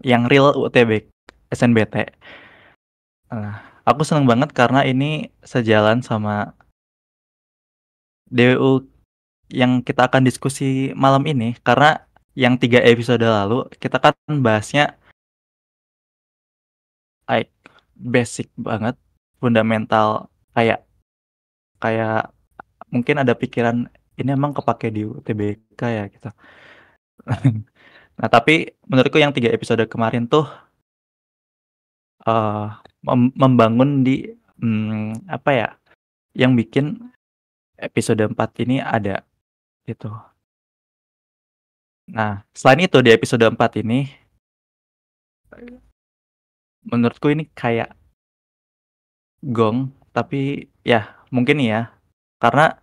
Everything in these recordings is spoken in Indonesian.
yang real UTB SNBT. Nah, aku seneng banget karena ini sejalan sama DWU yang kita akan diskusi malam ini, karena yang 3 episode lalu kita kan bahasnya like basic banget, fundamental, kayak kayak mungkin ada pikiran ini emang kepake di UTBK ya gitu. Nah, tapi menurutku yang 3 episode kemarin tuh eh membangun di apa ya, yang bikin episode 4 ini ada gitu. Nah, selain itu di episode 4 ini menurutku ini kayak gong, tapi ya mungkin ya karena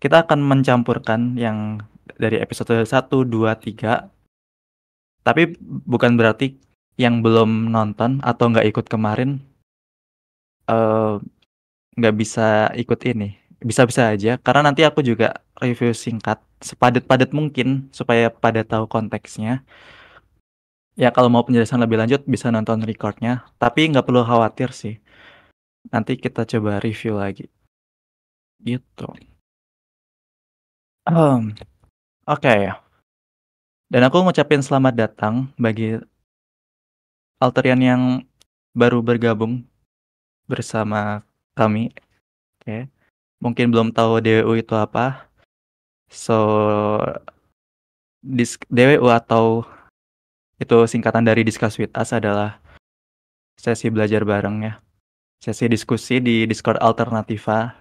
kita akan mencampurkan yang dari episode 1, 2, 3, tapi bukan berarti yang belum nonton atau nggak ikut kemarin eh, nggak bisa ikut ini. Bisa-bisa aja, karena nanti aku juga review singkat sepadat-padat mungkin supaya pada tahu konteksnya. Ya kalau mau penjelasan lebih lanjut bisa nonton recordnya, tapi nggak perlu khawatir sih. Nanti kita coba review lagi. Gitu. Oke. Dan aku ngucapin selamat datang bagi Alterian yang baru bergabung bersama kami. Oke. Mungkin belum tahu DWU itu apa. So, DWU atau itu singkatan dari Discuss With Us adalah sesi belajar bareng ya. Sesi diskusi di Discord Alternativa.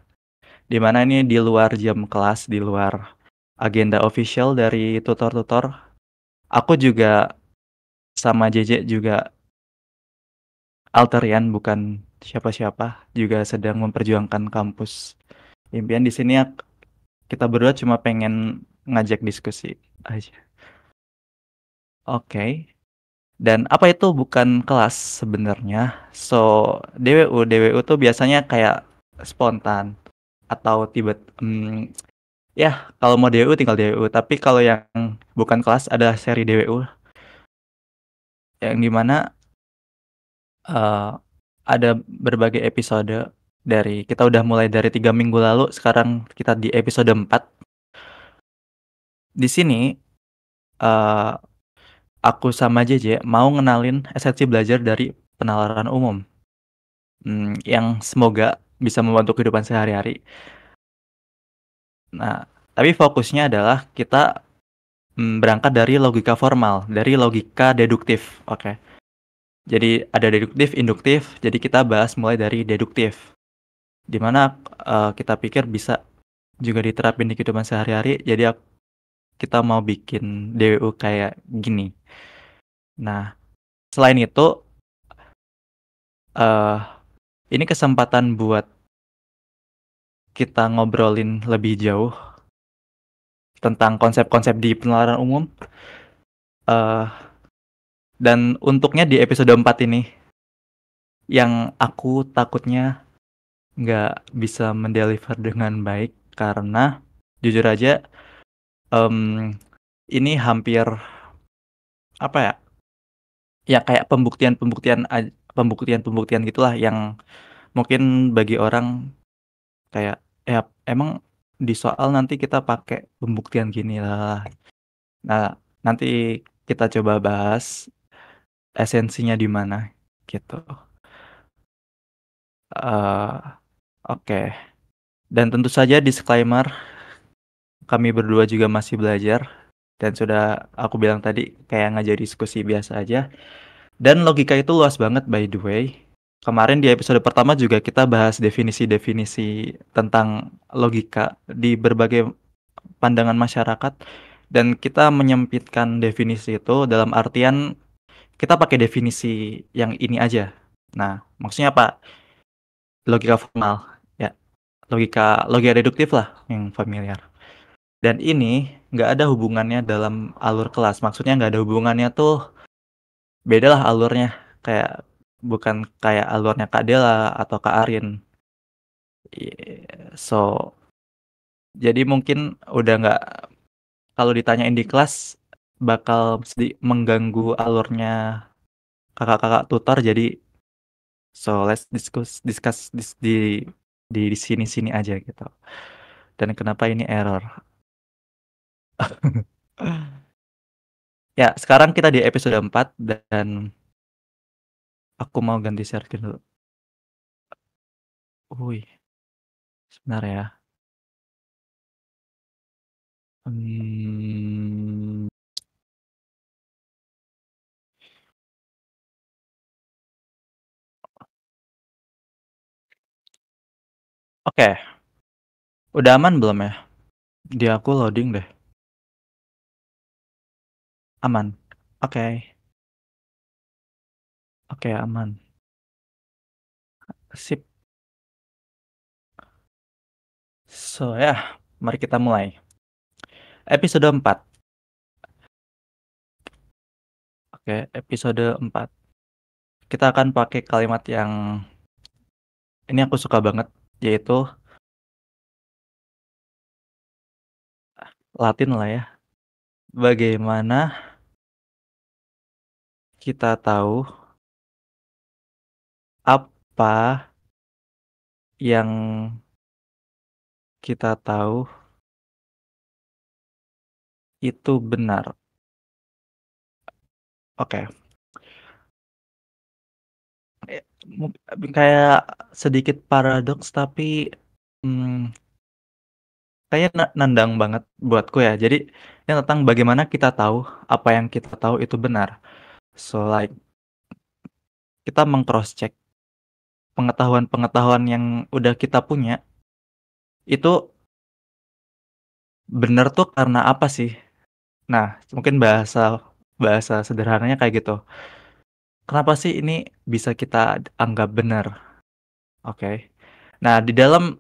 Di mana ini di luar jam kelas, di luar agenda official dari tutor-tutor. Aku juga sama JJ juga Alterian, bukan siapa-siapa, juga sedang memperjuangkan kampus impian. Di sini kita berdua cuma pengen ngajak diskusi aja. Oke. Dan apa itu bukan kelas sebenarnya? So, DWU tuh biasanya kayak spontan atau ya kalau mau DWU tinggal DWU. Tapi kalau yang bukan kelas ada seri DWU yang dimana eh, ada berbagai episode. Dari kita udah mulai dari 3 minggu lalu, sekarang kita di episode 4. Di sini eh, aku sama JJ mau ngenalin esensi belajar dari penalaran umum, yang semoga bisa membantu kehidupan sehari-hari. Nah, tapi fokusnya adalah kita berangkat dari logika formal, dari logika deduktif. Oke. Jadi ada deduktif, induktif. Jadi kita bahas mulai dari deduktif, dimana kita pikir bisa juga diterapin di kehidupan sehari-hari. Jadi kita mau bikin DWU kayak gini. Nah, selain itu, eh ini kesempatan buat kita ngobrolin lebih jauh tentang konsep-konsep di penalaran umum. eh dan untuknya di episode 4 ini, yang aku takutnya nggak bisa mendeliver dengan baik, karena jujur aja ini hampir apa ya, ya kayak pembuktian gitulah, yang mungkin bagi orang kayak ya emang di soal nanti kita pakai pembuktian gini lah. Nah, nanti kita coba bahas esensinya di mana gitu. eh oke. Dan tentu saja disclaimer, kami berdua juga masih belajar, dan sudah aku bilang tadi kayak ngajak diskusi biasa aja. Dan logika itu luas banget by the way. Kemarin di episode pertama juga kita bahas definisi-definisi tentang logika di berbagai pandangan masyarakat, dan kita menyempitkan definisi itu dalam artian kita pakai definisi yang ini aja. Nah, maksudnya apa? Logika formal, ya, logika deduktif lah yang familiar. Dan ini nggak ada hubungannya dalam alur kelas. Maksudnya nggak ada hubungannya tuh, beda lah alurnya. Kayak bukan kayak alurnya Kak Dela atau Kak Arin. So, jadi mungkin udah nggak, kalau ditanyain di kelas bakal mengganggu alurnya kakak-kakak tutor, jadi so let's discuss di sini-sini aja gitu. Dan kenapa ini error? Ya, sekarang kita di episode 4 dan aku mau ganti share screen dulu. Wih, sebentar ya. Hmm, Oke, udah aman belum ya? Di aku loading deh. Aman. Oke, oke aman. Sip. So ya, mari kita mulai. Episode 4. Oke, episode 4. Kita akan pakai kalimat yang ini aku suka banget, yaitu Latin lah ya. Bagaimana kita tahu apa yang kita tahu itu benar. Oke. Eh, Kayak sedikit paradoks tapi hmm, kayaknya nandang banget buatku ya. Jadi ini tentang bagaimana kita tahu apa yang kita tahu itu benar. So like kita meng-cross check pengetahuan-pengetahuan yang udah kita punya itu benar tuh karena apa sih? Nah, mungkin bahasa bahasa sederhananya kayak gitu. Kenapa sih ini bisa kita anggap benar? Oke. Nah, di dalam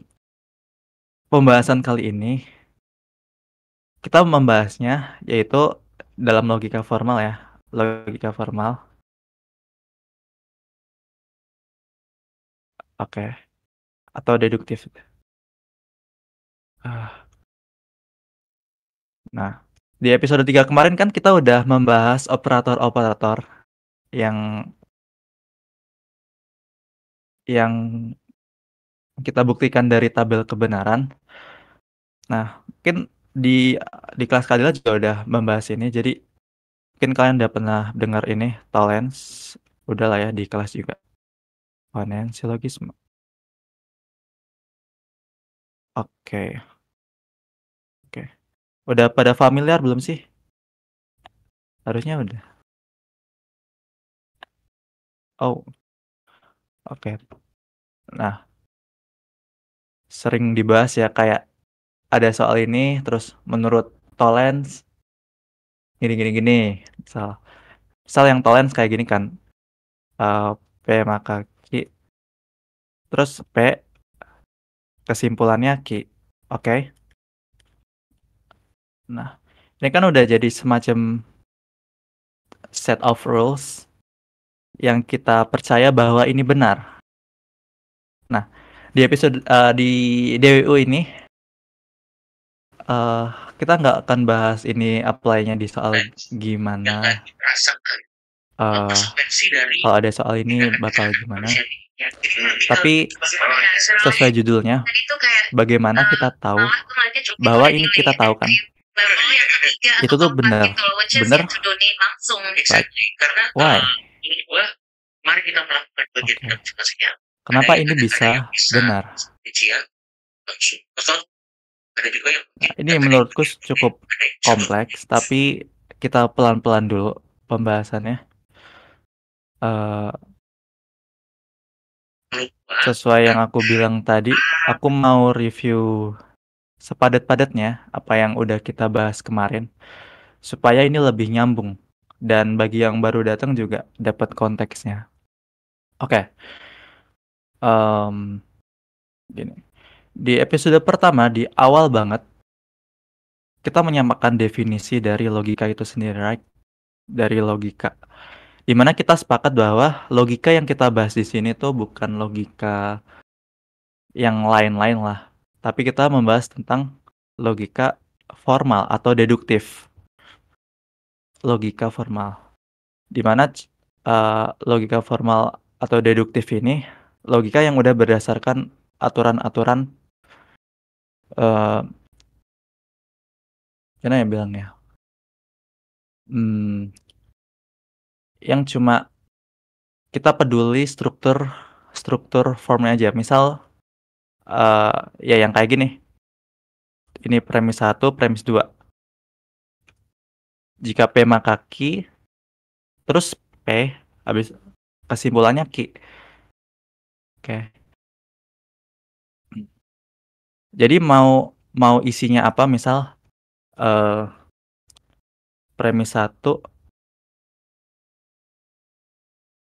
pembahasan kali ini kita membahasnya yaitu dalam logika formal ya. Logika formal. Oke. Atau deduktif. Ah, Nah, di episode 3 kemarin kan kita udah membahas operator-operator yang yang kita buktikan dari tabel kebenaran. Nah, mungkin di di kelas Kadila juga udah membahas ini. Jadi mungkin kalian udah pernah dengar ini Tollens. Udah lah ya di kelas juga. Konen silogisme. Oke, oke. Udah pada familiar belum sih? Harusnya udah. Oh, oke. Nah, sering dibahas ya kayak ada soal ini terus menurut Tollens gini gini gini. Misal, misal yang Tollens kayak gini kan. P maka Q, terus P kesimpulannya Q. Oke. Nah, ini kan udah jadi semacam set of rules yang kita percaya bahwa ini benar. Nah, di episode di DWU ini eh kita nggak akan bahas ini apply-nya di soal gimana kalau ada soal ini bakal gimana. Tapi sesuai judulnya, bagaimana kita tahu bahwa ini kita tahu kan itu tuh benar, benar. Like, why? Oke. Kenapa ini bisa benar? Nah, ini menurutku cukup kompleks, tapi kita pelan-pelan dulu pembahasannya. Eh, Sesuai yang aku bilang tadi, aku mau review sepadat-padatnya apa yang udah kita bahas kemarin, supaya ini lebih nyambung. Dan bagi yang baru datang juga dapat konteksnya. Oke, gini. Di episode pertama, di awal banget, kita menyamakan definisi dari logika itu sendiri, right? Dari logika. Dimana kita sepakat bahwa logika yang kita bahas di sini tuh bukan logika yang lain-lain lah. Tapi kita membahas tentang logika formal atau deduktif. Logika formal. Dimana Logika formal atau deduktif ini, logika yang udah berdasarkan aturan-aturan, eee, gimana ya bilangnya, mmm, yang cuma kita peduli struktur struktur formnya aja. Misal, ya yang kayak gini, ini premis satu, premis 2. Jika P maka Q, terus P, habis kesimpulannya Q. Oke. Jadi mau mau isinya apa, misal, eee, premis satu,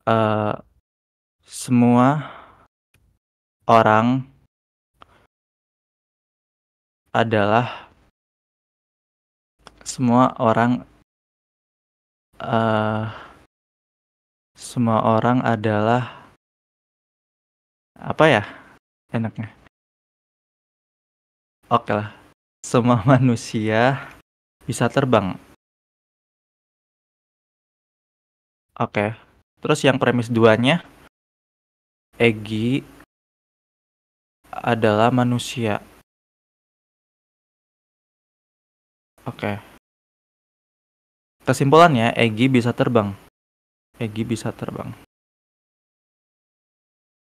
eee, semua orang adalah semua orang, eee, semua orang adalah apa ya enaknya? Okelah, semua manusia bisa terbang. Oke. Terus yang premis duanya, Egy adalah manusia. Oke. Kesimpulannya, Egy bisa terbang. Egy bisa terbang.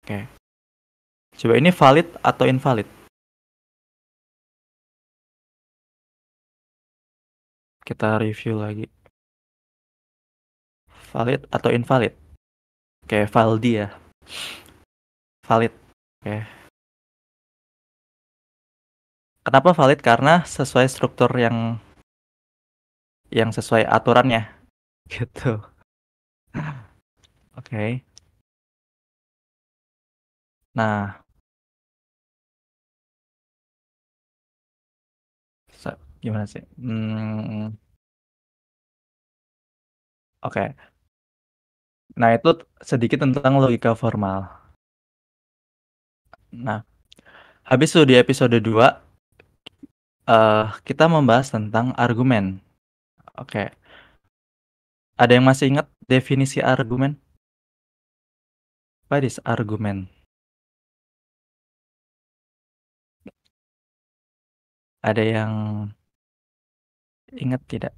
Oke. Coba ini valid atau invalid? Kita review lagi. Valid atau invalid? Oke, valid ya. Valid. Oke. Kenapa valid? Karena sesuai struktur yang sesuai aturannya. Gitu. Oke. Nah, gimana sih? Oke. Nah, itu sedikit tentang logika formal. Nah, habis itu di episode 2, kita membahas tentang argumen. Oke. Ada yang masih ingat definisi argumen? What is argumen? Ada yang ingat tidak?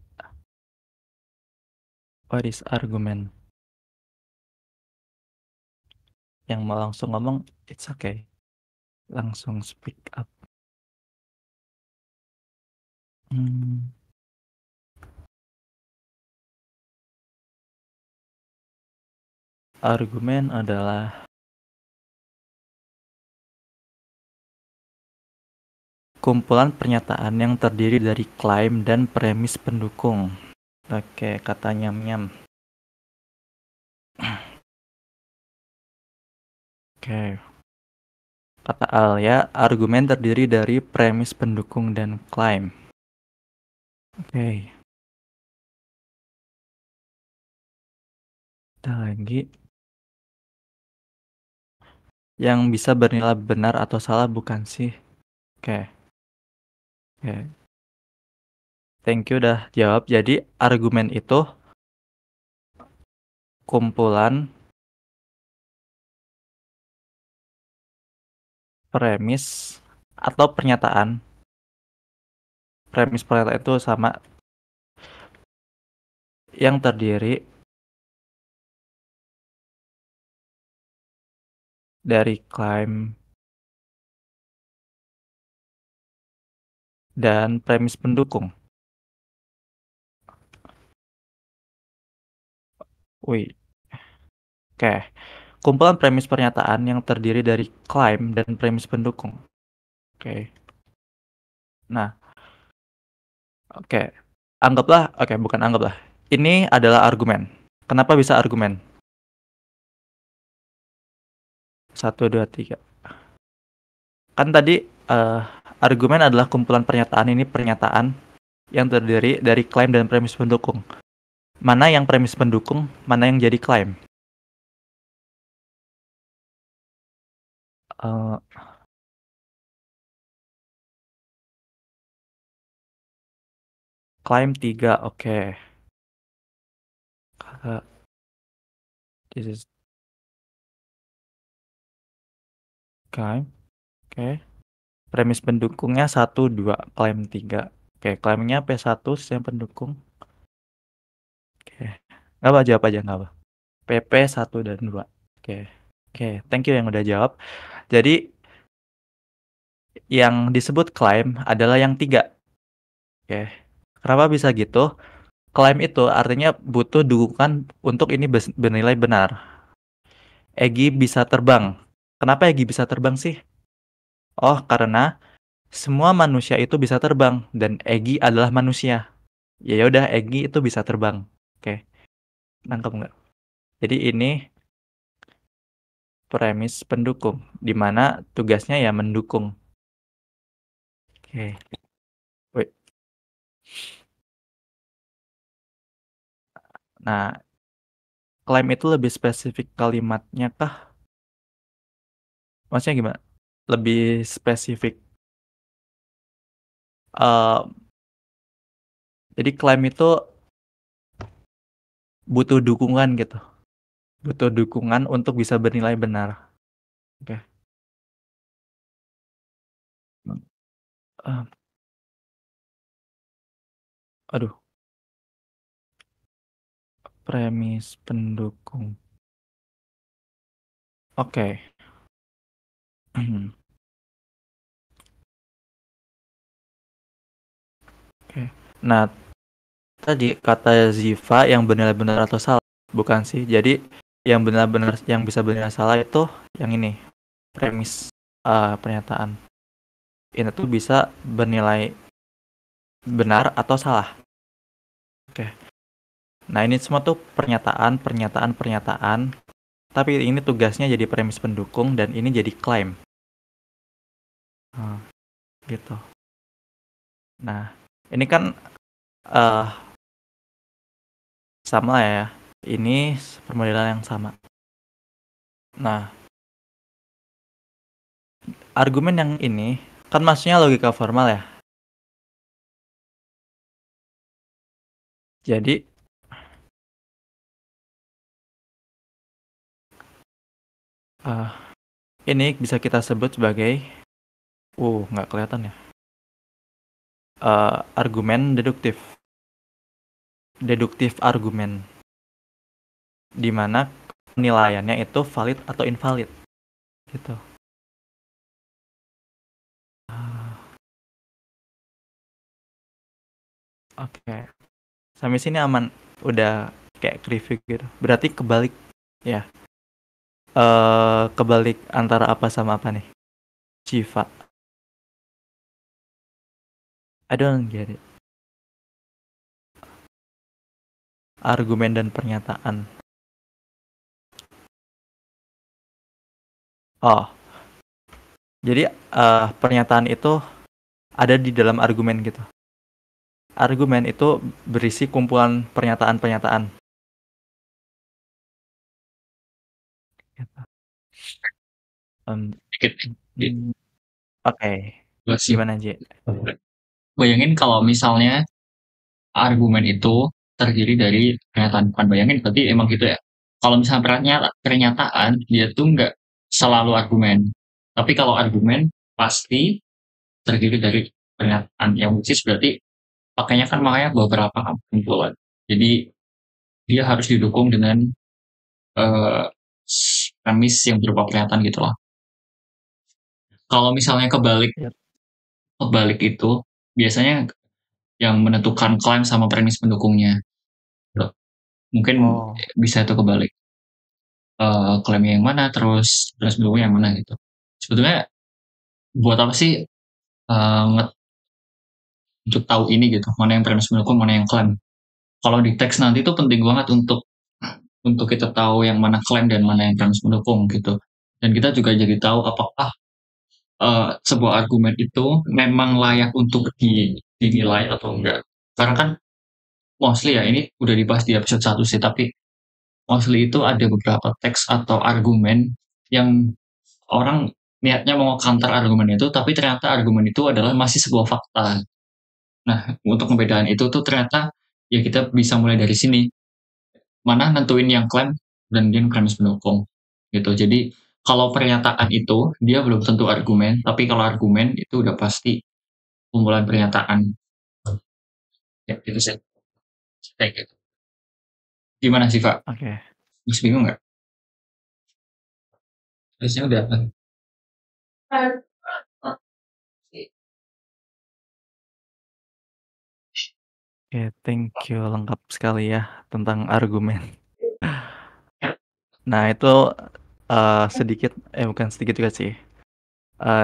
What is argumen? Yang mau langsung ngomong, it's okay. Langsung speak up. Argumen adalah kumpulan pernyataan yang terdiri dari klaim dan premis pendukung. Oke, kata nyam-nyam. Oke. Kata Alia, argumen terdiri dari premis pendukung dan klaim. Oke. Kita lagi. Yang bisa bernilai benar atau salah bukan sih? Oke. Oke. Thank you udah jawab. Jadi argumen itu kumpulan premis atau pernyataan. Premis pernyataan itu sama yang terdiri dari klaim dan premis pendukung. Wih. Oke. Kumpulan premis pernyataan yang terdiri dari klaim dan premis pendukung. Oke. Nah, oke. Anggaplah, oke, bukan anggaplah. Ini adalah argumen. Kenapa bisa argumen? 1, 2, 3. Kan tadi argumen adalah kumpulan pernyataan, ini pernyataan yang terdiri dari klaim dan premis pendukung. Mana yang premis pendukung, mana yang jadi klaim? Eh, klaim 3, oke. This is claim. Oke. Premis pendukungnya 1, 2, klaim 3. Oke, klaimnya P1 sistem pendukung. Oke. Nggak apa, jawab aja nggak apa. PP 1 dan 2. Oke. Oke, thank you yang udah jawab. Jadi yang disebut klaim adalah yang 3. Oke. Kenapa bisa gitu? Klaim itu artinya butuh dukungan untuk ini bernilai benar. Egi bisa terbang. Kenapa Egi bisa terbang sih? Oh, karena semua manusia itu bisa terbang dan Egi adalah manusia. Ya udah, Egi itu bisa terbang. Oke, nangkep nggak? Jadi ini premis pendukung, di mana tugasnya ya mendukung. Oke. Wait. Nah, klaim itu lebih spesifik kalimatnya kah? Maksudnya gimana? Lebih spesifik. Eh, jadi klaim itu butuh dukungan gitu. Butuh dukungan untuk bisa bernilai benar. Oke. Eh, aduh, premis pendukung. Oke. Oke. Nah, tadi kata Ziva yang benar-benar atau salah, bukan sih. Jadi yang benar-benar yang bisa benar salah itu yang ini, premis pernyataan. Ini tuh bisa bernilai benar atau salah. Oke. Nah, ini semua tuh pernyataan. Tapi ini tugasnya jadi premis pendukung dan ini jadi klaim. Gitu. Nah, ini kan sama ya. Ini permodelan yang sama. Nah, argumen yang ini kan maksudnya logika formal ya. Jadi ini bisa kita sebut sebagai nggak kelihatan ya. Argumen deduktif argumen, di mana penilaiannya itu valid atau invalid gitu. Oke. Sampai sini aman, udah kayak review gitu. Berarti kebalik ya. Kebalik antara apa sama apa nih? Civa. I don't get it. Argumen dan pernyataan. Oh. Jadi pernyataan itu ada di dalam argumen gitu. Argumen itu berisi kumpulan pernyataan-pernyataan. Oke. Gimana J? Bayangin kalau misalnya argumen itu terdiri dari pernyataan, bukan bayangin berarti emang gitu ya. Kalau misalnya pernyataan dia tuh nggak selalu argumen, tapi kalau argumen pasti terdiri dari pernyataan, yang which berarti pakainya kan makanya beberapa kumpulan. Jadi dia harus didukung dengan uh, premis yang berupa pernyataan gitu loh. Kalau misalnya kebalik itu biasanya yang menentukan klaim sama premis pendukungnya. Mungkin bisa itu kebalik. Klaimnya yang mana, terus pendukungnya yang mana gitu. Sebetulnya buat apa sih untuk tahu ini gitu, mana yang premis pendukung, mana yang klaim. Kalau di teks nanti itu penting banget untuk kita tahu yang mana klaim dan mana yang premis pendukung gitu. Dan kita juga jadi tahu apakah sebuah argumen itu memang layak untuk dinilai atau enggak. Karena kan mostly ya, ini udah dibahas di episode 1 sih, tapi mostly itu ada beberapa teks atau argumen yang orang niatnya mau counter argumen itu, tapi ternyata argumen itu adalah masih sebuah fakta. Nah, untuk pembedaan itu tuh ternyata ya kita bisa mulai dari sini. Mana nentuin yang klaim, dan dia premis pendukung gitu. Jadi kalau pernyataan itu dia belum tentu argumen, tapi kalau argumen itu udah pasti kumpulan pernyataan. Ya itu sih kayak gitu. Gimana sih Pak? Oke. Masih bingung nggak? Harusnya udah kan? Oke, thank you. Lengkap sekali ya tentang argumen. Nah, itu sedikit, bukan sedikit juga sih,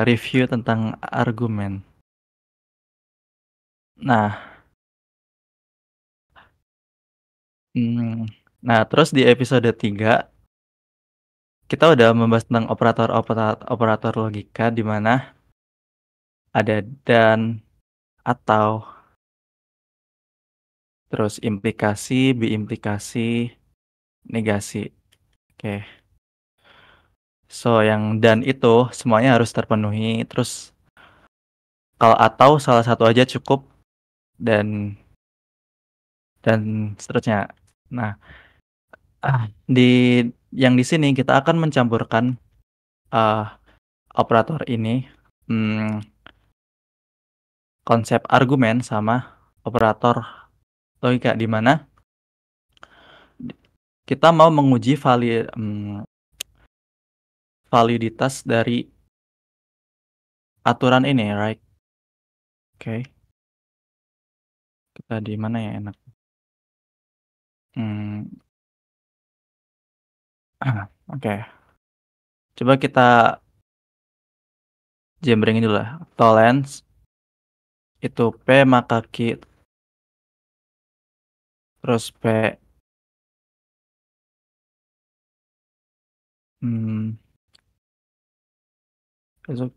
review tentang argumen. Nah, nah terus di episode 3 kita udah membahas tentang operator logika di mana ada dan, atau, terus implikasi, biimplikasi, negasi. Oke. So, yang dan itu semuanya harus terpenuhi. Terus kalau atau salah satu aja cukup, dan seterusnya. Nah, di yang di sini kita akan mencampurkan operator ini, konsep argumen sama operator logika, di mana kita mau menguji validitas dari aturan ini, right? Oke. Kita di mana ya enak? Oke. Coba kita jembrengin dulu lah. Tolerance itu P maka Q, terus P itu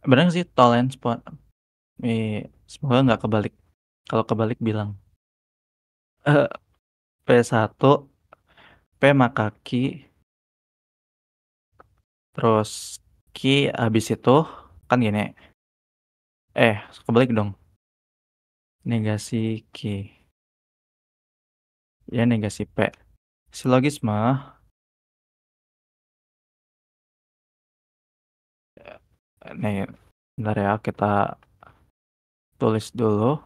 benar sih tolerance semoga nggak kebalik. Kalau kebalik bilang P1 P maka Q, terus Q habis itu kan gini, kebalik dong, negasi Q ya, negasi P. Silogisme nih, bentar ya, kita tulis dulu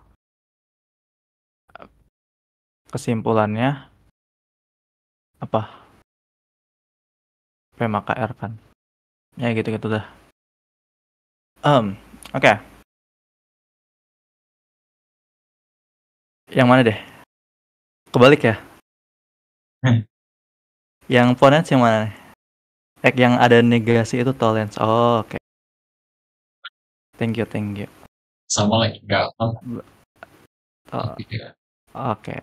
kesimpulannya apa, P maka R kan ya, gitu-gitu dah. Oke. Yang mana deh, kebalik ya, yang ponens yang mana nih? Yang ada negasi itu tolerance. Oh, oke. Thank you. Sama lagi nggak apa. Oh, oke.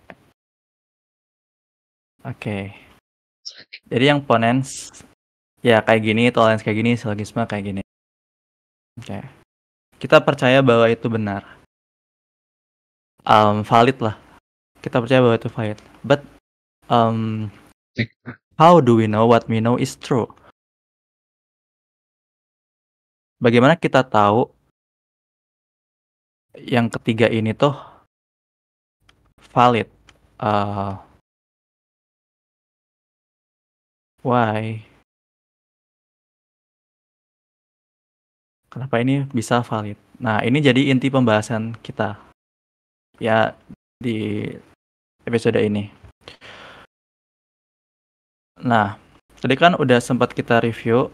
Jadi yang ponens ya kayak gini, tolerance kayak gini, silogisme kayak gini. Oke. Kita percaya bahwa itu benar. Valid lah. Kita percaya bahwa itu valid. But how do we know what we know is true? Bagaimana kita tahu yang ketiga ini tuh valid? Why? Kenapa ini bisa valid? Nah, ini jadi inti pembahasan kita ya di episode ini. Nah, tadi kan udah sempat kita review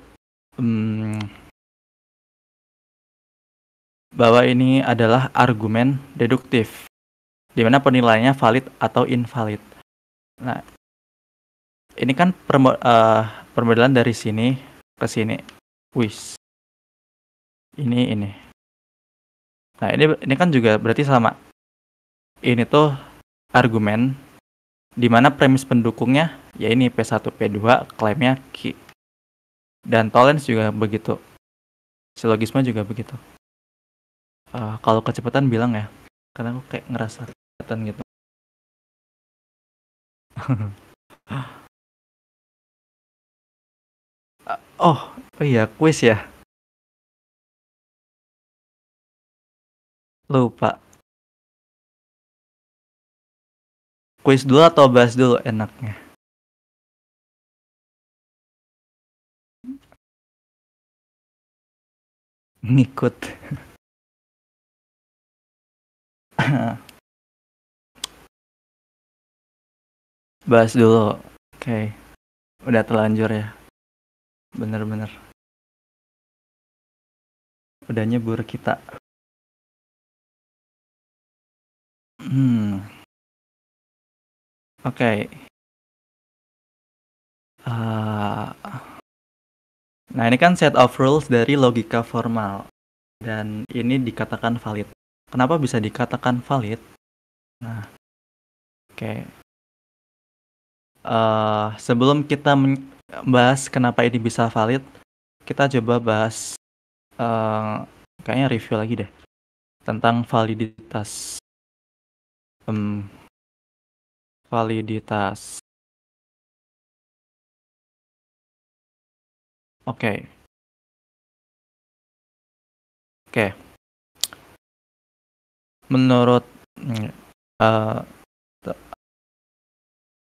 bahwa ini adalah argumen deduktif, di mana penilaiannya valid atau invalid. Nah, ini kan permodalan dari sini ke sini. Ini. Nah, ini kan juga berarti sama. Ini tuh argumen di mana premis pendukungnya ya ini P1, P2, klaimnya Q. Dan tolerance juga begitu. Silogisme juga begitu. Kalau kecepatan bilang ya, karena aku kayak ngerasa kecepatan gitu. Oh iya, kuis ya. Lupa. Kuis dulu atau bahas dulu enaknya? ngikut. Bahas dulu. Oke, udah terlanjur ya. Bener-bener. Udah nyebur kita. Oke. Nah, ini kan set of rules dari logika formal. Dan ini dikatakan valid. Kenapa bisa dikatakan valid? Nah, oke. Sebelum kita bahas kenapa ini bisa valid, kita coba bahas kayaknya review lagi deh tentang validitas. Validitas. Oke. Menurut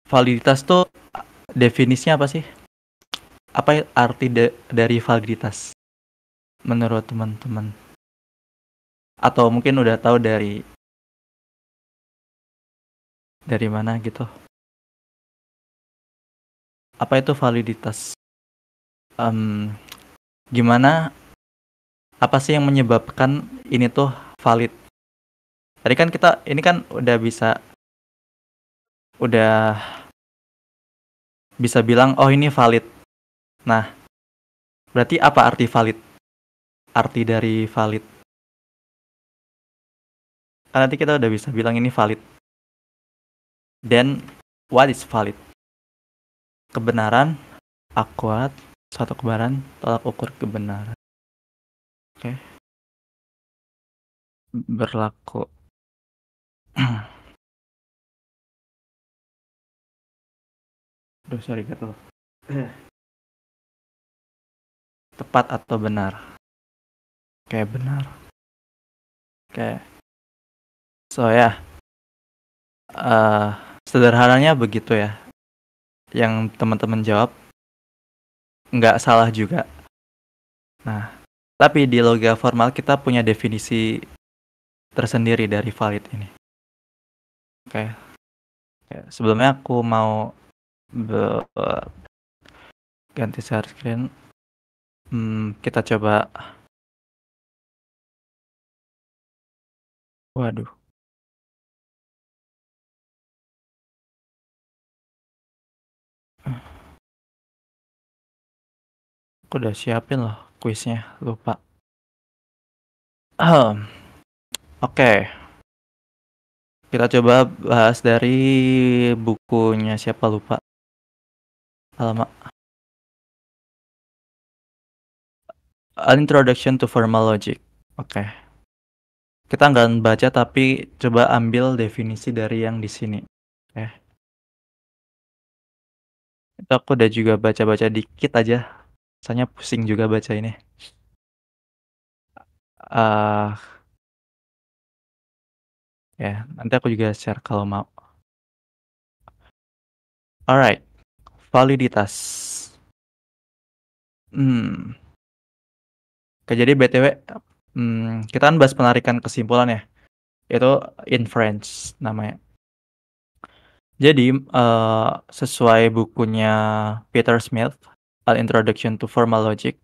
validitas tuh definisinya apa sih? Apa arti dari validitas menurut teman-teman? Atau mungkin udah tahu dari mana gitu? Apa itu validitas? Gimana? Apa sih yang menyebabkan ini tuh valid? Tadi kan ini kan udah bisa bilang oh ini valid. Nah, berarti apa arti valid? Arti dari valid. Nanti kita udah bisa bilang ini valid. Then what is valid? Kebenaran, akurat, suatu kebenaran, tolak ukur kebenaran. Oke. Berlaku. Aduh, sorry gatel. Tepat atau benar? Oke, benar. Oke. So ya, sederhananya begitu ya. Yang teman-teman jawab nggak salah juga. Nah, tapi di logika formal kita punya definisi tersendiri dari valid ini. Oke. Sebelumnya aku mau ganti share screen. Kita coba. Waduh. Aku udah siapin loh kuisnya, lupa. Oke. Kita coba bahas dari bukunya siapa lupa. Alamak. An Introduction to Formal Logic. Oke. Kita nggak baca tapi coba ambil definisi dari yang di sini. Oke. Itu aku udah juga baca-baca dikit aja. Soalnya pusing juga baca ini. Ya, nanti aku juga share kalau mau. Alright. Validitas. Oke, jadi BTW kita kan bahas penarikan kesimpulan ya. Itu inference namanya. Jadi sesuai bukunya Peter Smith, An Introduction to Formal Logic,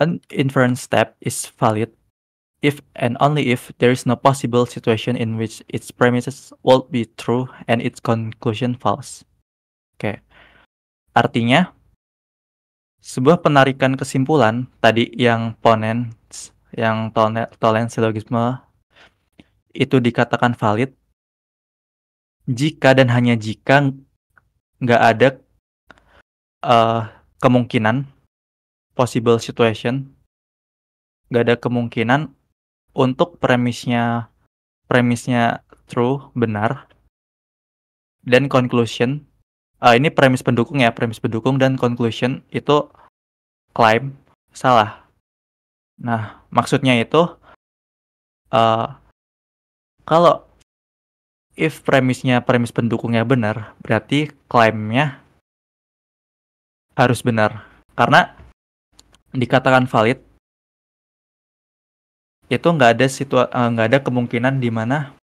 an inference step is valid if and only if there is no possible situation in which its premises would be true and its conclusion false. Oke. Artinya sebuah penarikan kesimpulan tadi yang ponens, yang Tholen syllogisme itu dikatakan valid jika dan hanya jika nggak ada kemungkinan possible situation, nggak ada kemungkinan untuk premisnya true benar dan conclusion ini premis pendukung ya, premis pendukung dan conclusion itu claim salah. Nah, maksudnya itu kalau if premis pendukungnya benar, berarti klaimnya harus benar. Karena dikatakan valid itu nggak ada kemungkinan di mana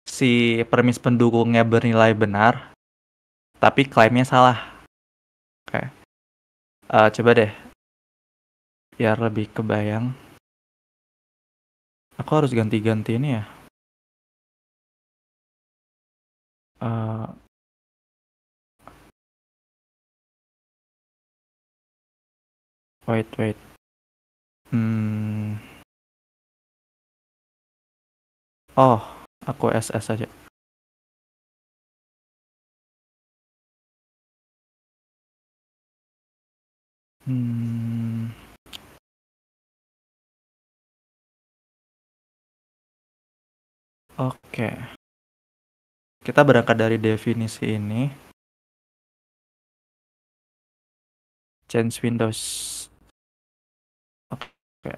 si premis pendukungnya bernilai benar, tapi klaimnya salah. Oke. Coba deh, biar lebih kebayang. Aku harus ganti-ganti ini ya. Eh, wait. Hmm. Oh, aku SS aja. Hmm. Oke. Kita berangkat dari definisi ini. Change Windows. Oke.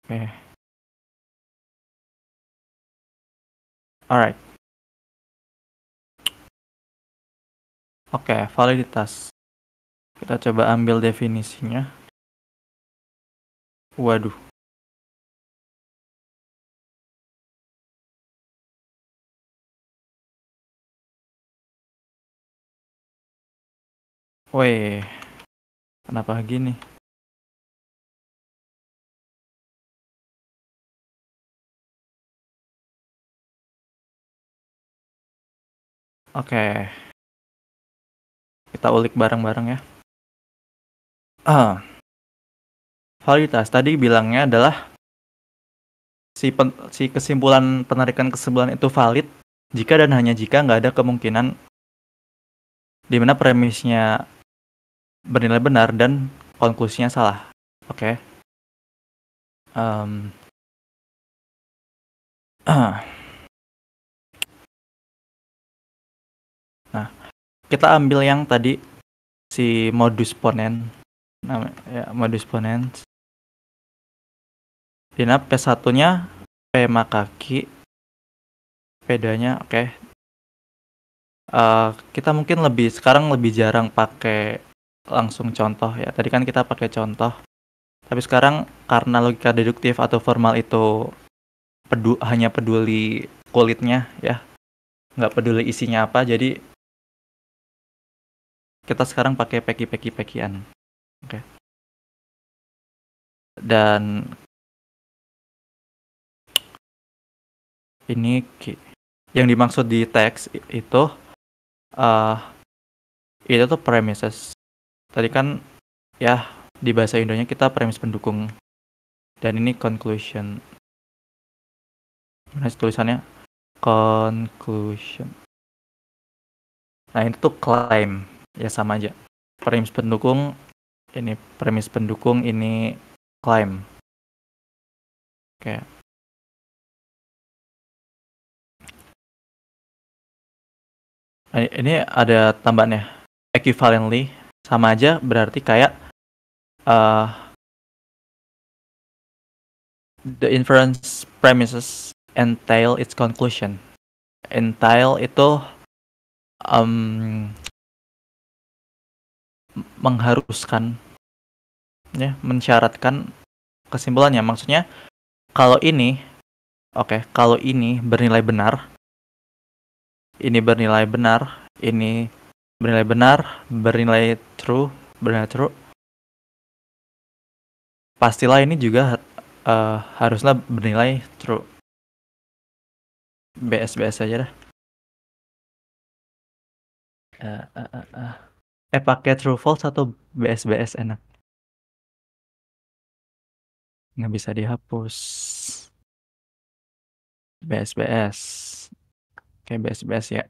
Oke. Alright. Oke, validitas. Kita coba ambil definisinya. Waduh. Weh, kenapa gini? Oke, kita ulik bareng-bareng ya. Validitas tadi bilangnya adalah si kesimpulan penarikan kesimpulan itu valid jika dan hanya jika nggak ada kemungkinan di mana premisnya bernilai benar dan konklusinya salah. Oke. Em, Nah, kita ambil yang tadi si modus ponens. Ya, modus ponens. Dina P1-nya P makaki, P2-nya oke. Kita mungkin sekarang lebih jarang pakai langsung contoh ya. Tadi kan kita pakai contoh. Tapi sekarang karena logika deduktif atau formal itu hanya peduli kulitnya ya, nggak peduli isinya apa, jadi kita sekarang pakai peki-pekian. Oke. Dan ini yang dimaksud di teks itu itu tuh premises. Tadi kan ya di bahasa Indonya kita premis pendukung, dan ini conclusion. Mana tulisannya? Conclusion. Nah, ini tuh claim. Ya sama aja. Premis pendukung, ini claim. Oke. Nah, ini ada tambahannya. Equivalently sama aja berarti kayak the inference premises entail its conclusion. Entail itu mengharuskan ya, mensyaratkan kesimpulannya. Maksudnya kalau ini bernilai benar, ini bernilai benar, ini bernilai benar, bernilai true, pastilah ini juga haruslah bernilai true. BS aja dah. Pakai true false atau BS enak? Nggak bisa dihapus. BS. Oke, BS ya.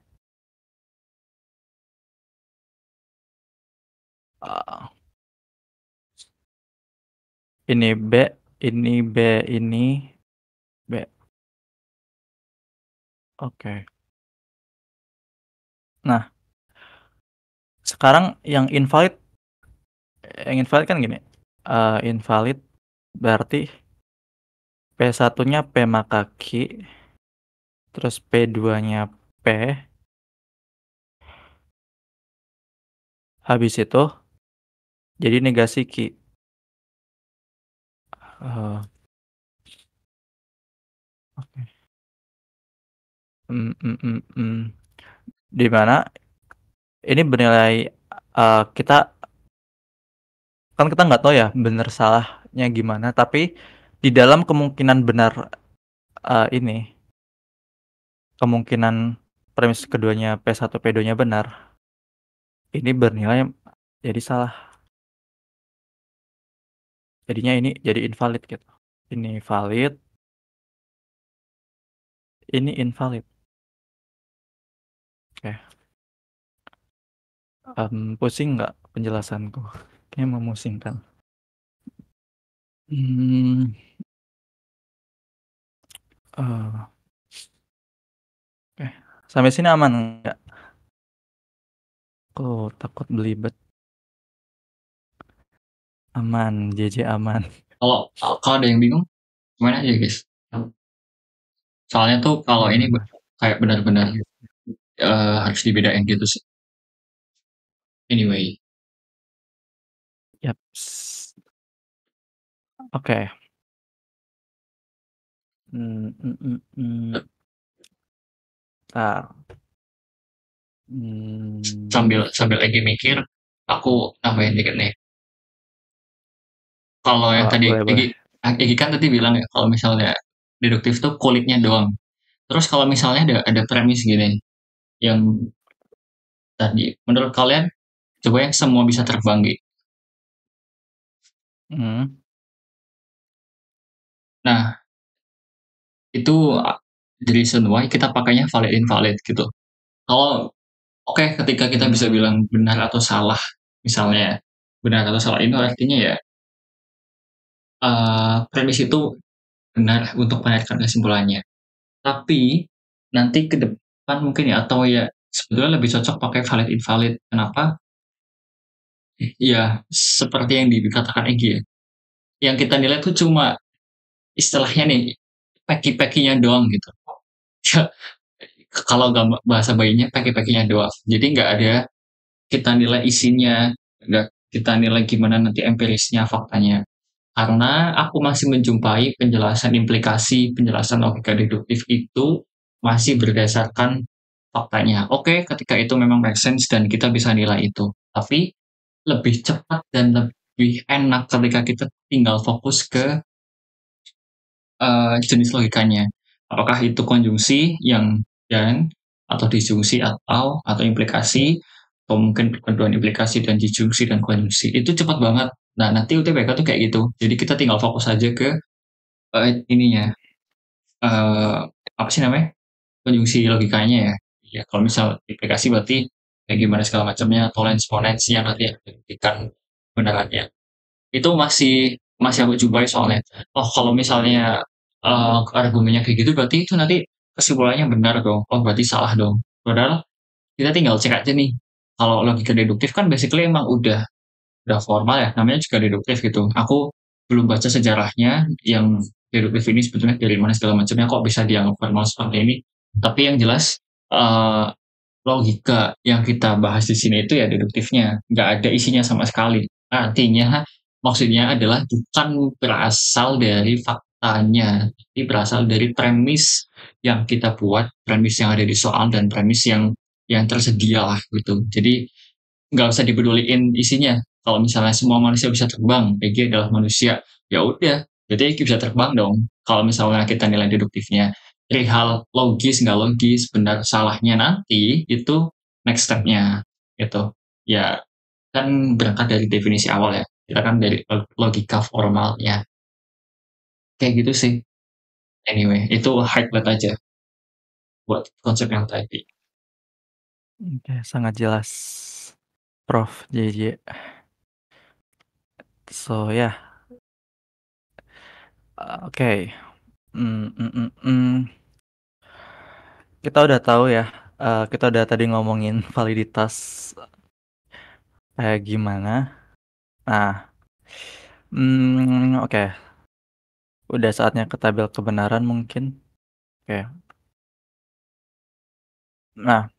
Ini B, ini B, ini B. Oke. Nah, sekarang yang invalid kan gini. Invalid berarti P1-nya P makaki, terus P2-nya P, Habis itu jadi negasi Ki. Eh, Oke. Mm, mm, mm, mm. Di mana ini bernilai kita kan kita nggak tahu ya benar salahnya gimana, tapi di dalam kemungkinan benar ini kemungkinan premis keduanya P1 P2-nya benar, ini bernilai jadi salah. Jadinya ini jadi invalid gitu. Ini valid, ini invalid. Oke. Pusing nggak penjelasanku? Kayaknya memusingkan. Hmm, eh, oke. Sampai sini aman nggak? Oh, takut belibet. Aman, JJ aman. Kalau kalau ada yang bingung, gimana aja guys. Soalnya tuh kalau ini Gimana? kayak benar-benar harus dibedain gitu sih. Anyway, Yap. Oke. Hmm, hmm, hmm, hmm. Bentar. Hmm, sambil sambil lagi mikir, aku nambahin dikit nih. Kalau yang oh, tadi boleh, boleh. Egi kan tadi bilang ya, kalau misalnya deduktif tuh kulitnya doang. Terus kalau misalnya ada premis gini, yang tadi menurut kalian coba yang semua bisa terbang gitu. Hmm, Nah, itu the reason why kita pakainya valid invalid gitu. Kalau oke, ketika kita bisa hmm, bilang benar atau salah, misalnya benar atau salah itu artinya ya premis itu benar untuk melahirkan kesimpulannya. Tapi nanti ke depan mungkin ya, atau ya sebetulnya lebih cocok pakai valid invalid. Kenapa? Ya seperti yang dikatakan Egy ya. Yang kita nilai itu cuma istilahnya nih peki-pekinya doang gitu. Kalau bahasa bayinya peki-pekinya doang. Jadi nggak ada kita nilai isinya, nggak kita nilai gimana nanti empirisnya, faktanya. Karena aku masih menjumpai penjelasan implikasi, penjelasan logika deduktif itu masih berdasarkan faktanya. Oke, ketika itu memang make sense dan kita bisa nilai itu. Tapi lebih cepat dan lebih enak ketika kita tinggal fokus ke jenis logikanya. Apakah itu konjungsi yang dan atau disjungsi atau implikasi atau mungkin perpaduan implikasi dan disjungsi dan konjungsi itu cepat banget. Nah nanti UTBK tuh kayak gitu. Jadi kita tinggal fokus aja ke ininya eh apa sih namanya konjungsi logikanya ya. Ya kalau misal implikasi berarti kayak gimana segala macamnya atau eksponensinya nanti yang diberikan kebenarannya itu masih masih aku jumpai soalnya. Oh, kalau misalnya argumennya kayak gitu berarti itu nanti kesimpulannya benar dong. Oh, berarti salah dong. Padahal kita tinggal cek aja nih. Kalau logika deduktif kan basically emang udah formal ya, namanya juga deduktif gitu. Aku belum baca sejarahnya yang deduktif ini sebetulnya dari mana segala macamnya kok bisa dianggap formal seperti ini. Tapi yang jelas eh, logika yang kita bahas di sini itu ya deduktifnya, nggak ada isinya sama sekali. Artinya, maksudnya adalah bukan berasal dari faktanya, tapi berasal dari premis yang kita buat, premis yang ada di soal dan premis yang tersedia lah gitu. Jadi nggak usah dipeduliin isinya. Kalau misalnya semua manusia bisa terbang, PG adalah manusia, ya udah, jadi bisa terbang dong. Kalau misalnya kita nilai deduktifnya, dari hal logis nggak logis, benar salahnya nanti itu next stepnya gitu. Ya kan berangkat dari definisi awal ya. Kita kan dari logika formalnya. Kayak gitu sih. Anyway, itu highlight aja buat konsep yang tadi. oke, sangat jelas, Prof. JJ. So ya, oke. Hmm, hmm, hmm, hmm. Kita udah tahu ya. Kita udah tadi ngomongin validitas kayak gimana. Nah, oke. Udah saatnya ke tabel kebenaran mungkin. Oke. Nah,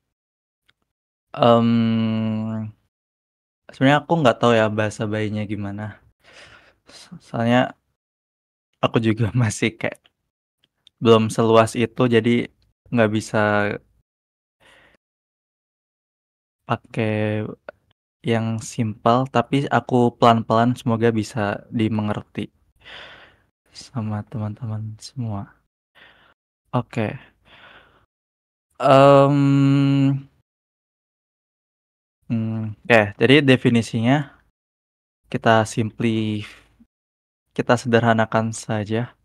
em, Sebenarnya aku nggak tahu ya bahasa bayinya gimana. Soalnya aku juga masih kayak belum seluas itu, jadi nggak bisa pakai yang simpel, tapi aku pelan-pelan semoga bisa dimengerti sama teman-teman semua. Oke. Em, oke, jadi definisinya kita sederhanakan saja.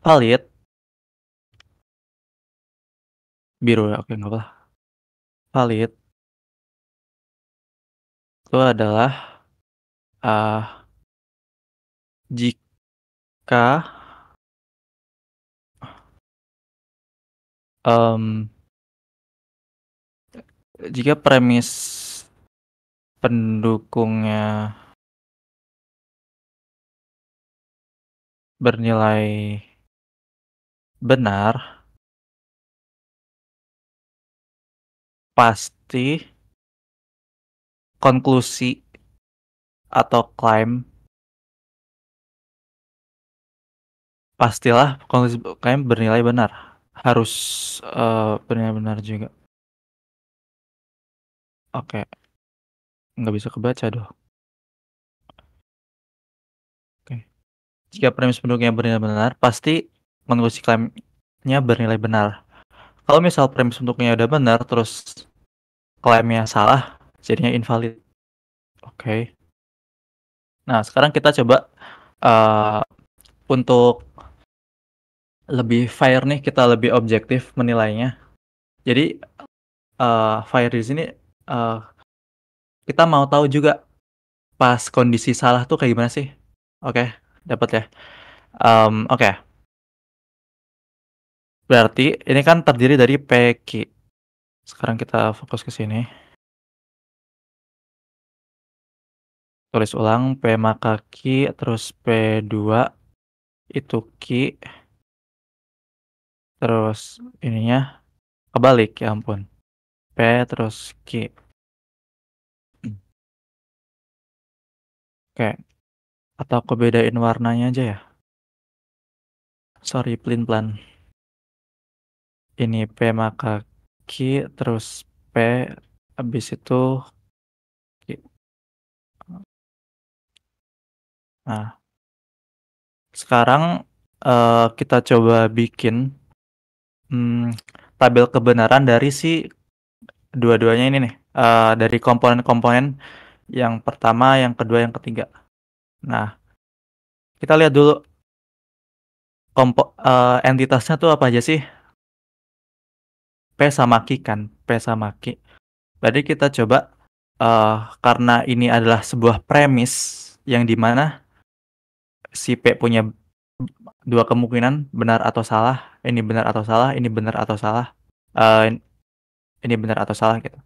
Valid, biru ya, oke nggak apa. Valid itu adalah uh, jika em, jika premis pendukungnya bernilai benar, pasti konklusi atau klaim bernilai benar. Harus bernilai benar juga. Oke, nggak bisa kebaca doh. Oke. Jika premis pendukungnya bernilai benar, pasti konklusi klaimnya bernilai benar. Kalau misal premis pendukungnya udah benar, terus klaimnya salah, jadinya invalid. Oke. Nah, sekarang kita coba uh, untuk lebih fair nih, kita lebih objektif menilainya. Jadi fair di sini uh, kita mau tahu juga pas kondisi salah tuh kayak gimana sih? Oke, dapat ya. Oke, berarti ini kan terdiri dari PQ. Sekarang kita fokus ke sini. Tulis ulang P maka Q, terus P2 itu Q, terus ininya kebalik, ya ampun. P terus Q. Oke, atau aku bedain warnanya aja ya. Sorry, pelin-pelan. Ini P maka Q, terus P, habis itu Q. Nah, sekarang kita coba bikin tabel kebenaran dari si dua-duanya ini nih. Dari komponen-komponen yang pertama, yang kedua, yang ketiga. Nah, kita lihat dulu entitasnya tuh apa aja sih? P sama Q kan, P sama Q. Berarti kita coba karena ini adalah sebuah premis yang dimana si P punya dua kemungkinan benar atau salah, ini benar atau salah, ini benar atau salah, ini benar atau salah gitu.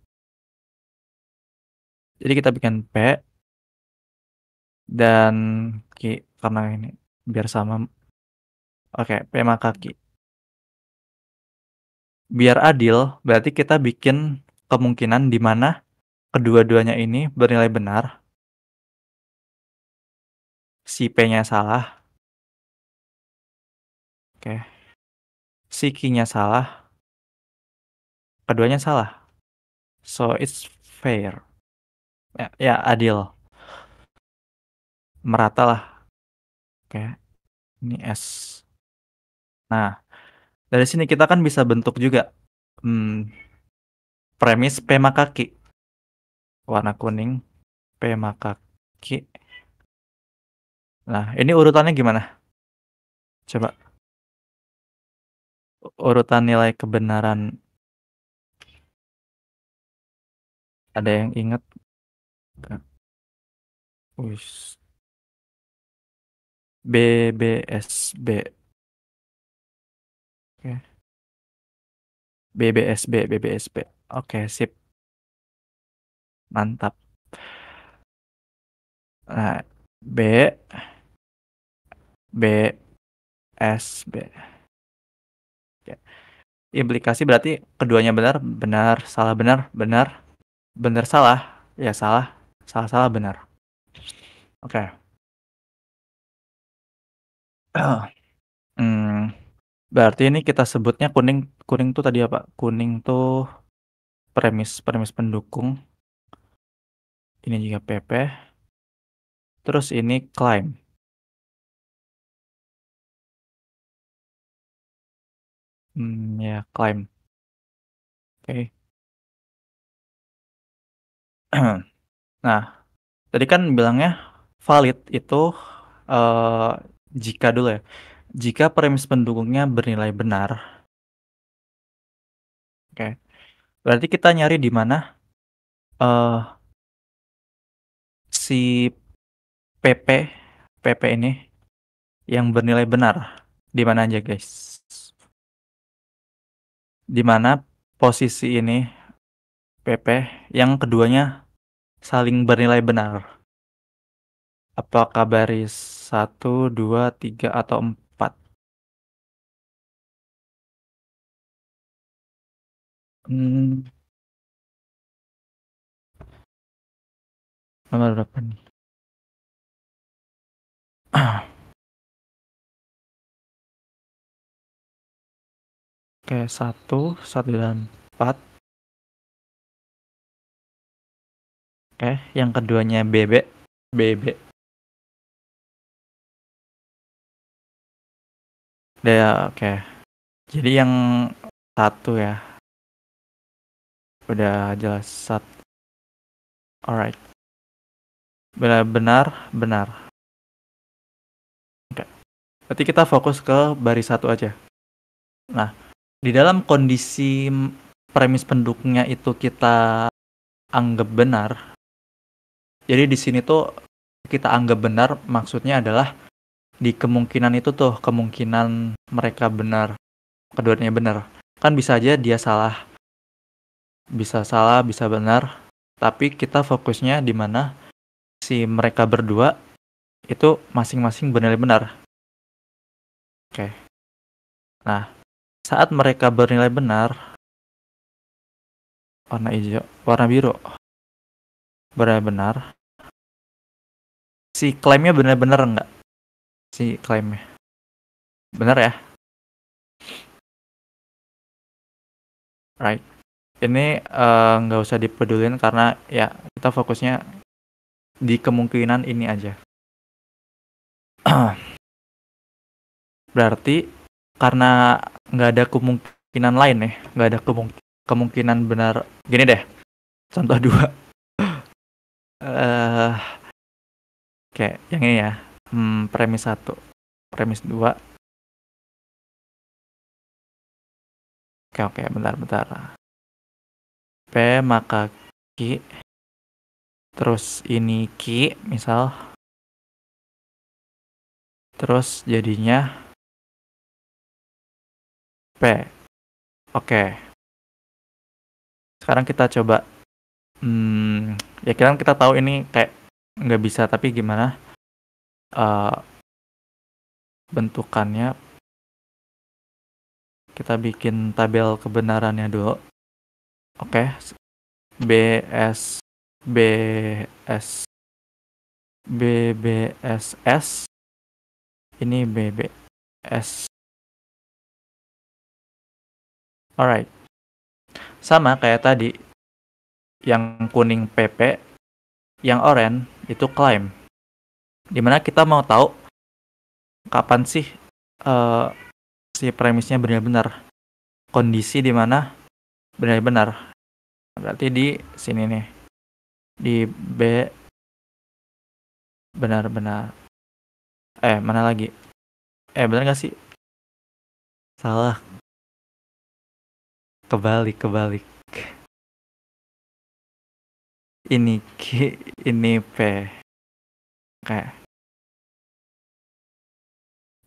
Jadi kita bikin P dan Q karena ini biar sama. Oke, P maka Q. Biar adil, berarti kita bikin kemungkinan di mana kedua-duanya ini bernilai benar, si P-nya salah, oke, si Q-nya salah, keduanya salah. So it's fair. Ya, adil. Merata lah. Oke, ini S. Nah, dari sini kita kan bisa bentuk juga premis P maka Q. Warna kuning, P maka Q. Nah, ini urutannya gimana? Coba. Urutan nilai kebenaran. Ada yang ingat? Wis. BBSB. Oke. BBSB. Oke, sip. Mantap. Nah, B, B, S, B. Oke. Implikasi berarti keduanya benar, benar, salah benar, benar. Bener salah? Ya salah. Salah benar. Oke. Hmm, berarti ini kita sebutnya kuning. Kuning tuh tadi apa? Kuning tuh premis pendukung. Ini juga PP. Terus ini claim. Ya claim. Oke. Nah, tadi kan bilangnya valid itu eh, jika dulu ya. Jika premis pendukungnya bernilai benar. Oke. Berarti kita nyari di mana eh si PP ini yang bernilai benar. Di mana aja, guys? Di mana posisi ini PP yang keduanya saling bernilai benar. Apakah baris 1, 2, 3, atau 4? Hmm, nomor berapa nih? Oke, 1 dan 4. Oke, yang keduanya BB. BB. Ya, oke. Jadi yang satu ya. Udah jelas. Alright. Benar, benar. Oke. Berarti kita fokus ke baris 1 aja. Nah, di dalam kondisi premis pendukungnya itu kita anggap benar. Jadi di sini tuh kita anggap benar maksudnya adalah di kemungkinan itu tuh kemungkinan mereka benar, keduanya benar. Kan bisa aja dia salah, bisa benar. Tapi kita fokusnya di mana si mereka berdua itu masing-masing bernilai benar. Oke. Nah, saat mereka bernilai benar, warna hijau, warna biru bernilai benar. Si klaimnya benar-benar enggak? Si klaimnya. Benar ya? Right. Ini nggak usah dipedulin karena ya kita fokusnya di kemungkinan ini aja. Berarti karena nggak ada kemungkinan lain nih, nggak ada kemungkinan benar. Gini deh, contoh 2. eh Kayak yang ini ya. Premis 1, premis 2. Oke, bentar. P maka Q, terus ini Q misal, terus jadinya P. Oke, sekarang kita coba. Ya kita tahu ini kayak nggak bisa, tapi gimana bentukannya. Kita bikin tabel kebenarannya dulu. Oke. BS BS BBSS ini BBS. Alright. Sama kayak tadi. Yang kuning PP, yang oranye itu claim. Dimana kita mau tahu kapan sih si premisnya benar-benar kondisi dimana benar-benar. Berarti di sini nih. Di B benar-benar. Mana lagi? Benar gak sih? Salah. Kebalik. Ini Q, ini P. Oke.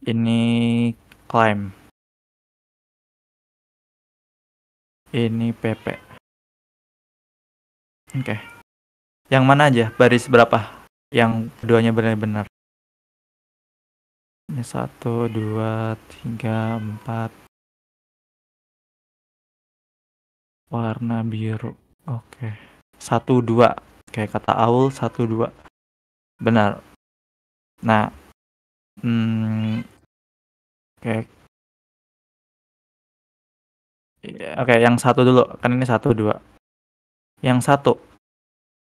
Ini claim. Ini PP. Oke. Yang mana aja? Baris berapa? Yang keduanya benar-benar. Ini 1, 2, 3, 4. Warna biru. Oke. 1, 2. Kayak kata Aul 1, 2. Benar. Nah, oke. Oke, yang satu dulu. Kan ini 1, 2. Yang satu,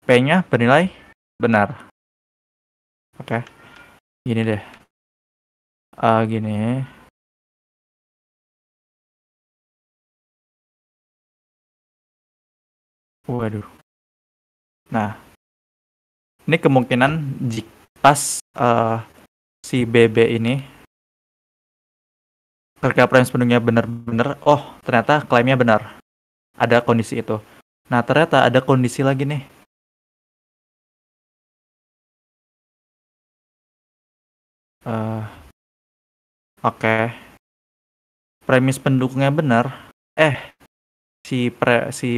P-nya bernilai benar. Oke. Gini deh. Gini. Waduh. Nah, ini kemungkinan pas si BB ini ketika premis pendukungnya benar-benar, oh ternyata klaimnya benar. Ada kondisi itu. Nah, ternyata ada kondisi lagi nih. Oke. Premis pendukungnya benar. Si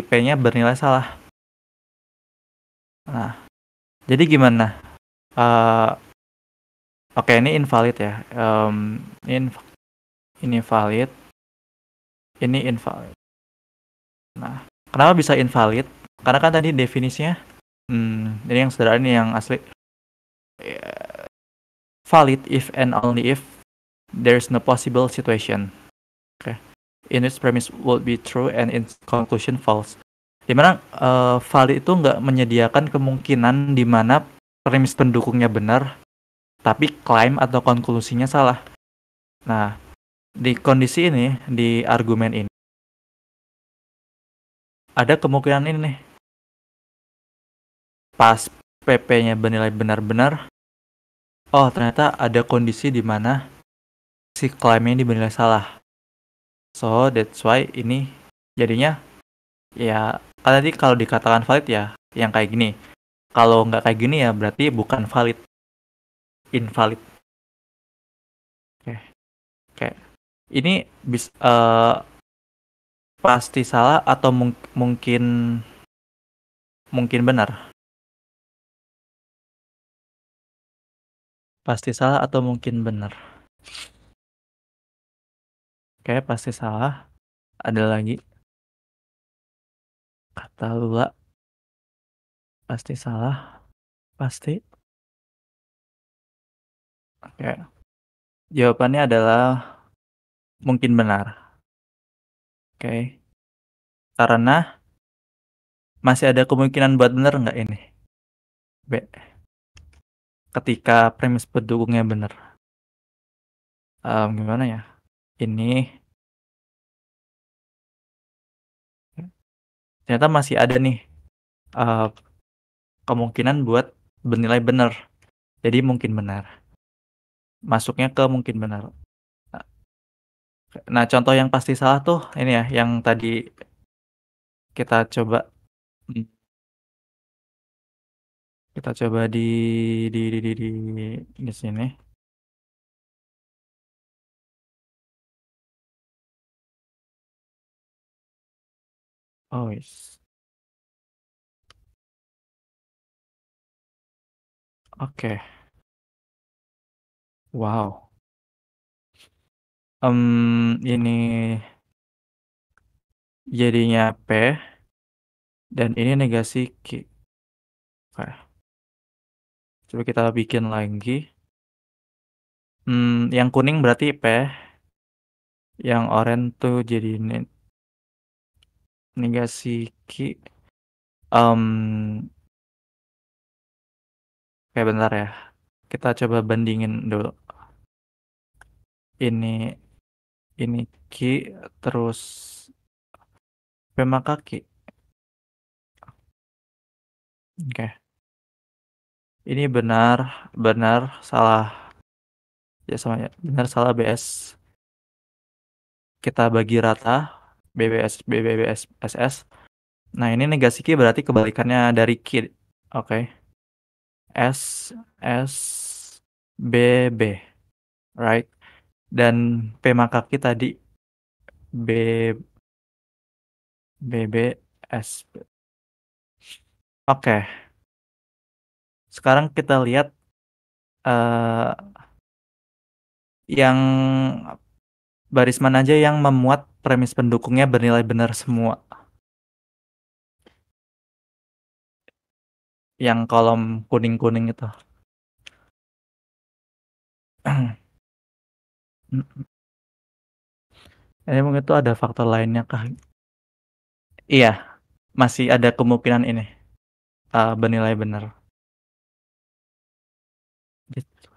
P-nya bernilai salah. Nah, jadi gimana? Oke, ini invalid ya. Ini valid. Ini invalid. Nah, kenapa bisa invalid? Karena kan tadi definisinya, ini yang sederhana, ini yang asli. Valid if and only if there's no possible situation. Okay. In its premise would be true and in conclusion false. Dimana valid itu nggak menyediakan kemungkinan dimana premis pendukungnya benar, tapi klaim atau konklusinya salah. Nah, di kondisi ini, di argumen ini, ada kemungkinan ini nih. Pas PP-nya bernilai benar-benar, oh ternyata ada kondisi di mana si klaimnya bernilai salah. So that's why ini jadinya ya, kan tadi kalau dikatakan valid ya yang kayak gini. Kalau nggak kayak gini ya berarti bukan valid, invalid. Oke. Ini pasti salah atau mungkin benar? Pasti salah atau mungkin benar? Oke, pasti salah. Ada lagi kata Lula. Pasti salah. Pasti. Oke. Jawabannya adalah mungkin benar. Oke. Karena masih ada kemungkinan buat benar nggak ini? B. Ketika premis pendukungnya benar. Gimana ya? Ini ternyata masih ada nih kemungkinan buat bernilai benar. Jadi mungkin benar. Masuknya ke mungkin benar. Nah, contoh yang pasti salah tuh ini ya, yang tadi kita coba di sini. Oh, yes. Oke. Wow. Ini jadinya P dan ini negasi Q. Oke. Coba kita bikin lagi. Yang kuning berarti P. Yang oranye tuh jadi negasi Q. Oke, bentar ya. Kita coba bandingin dulu. Ini Q terus P maka Q. Oke. Ini benar, salah. Ya sama ya. Benar, salah, BS. Kita bagi rata. BBS, SS. Nah, ini negasi Q berarti kebalikannya dari Q. Oke. S, B, B. Right? Dan P maka Q tadi B, S. Oke. Sekarang kita lihat yang baris mana aja yang memuat premis pendukungnya bernilai benar semua. Yang kolom kuning-kuning itu. Emang itu ada faktor lainnya kah? Iya, masih ada kemungkinan ini bernilai benar. Gitu.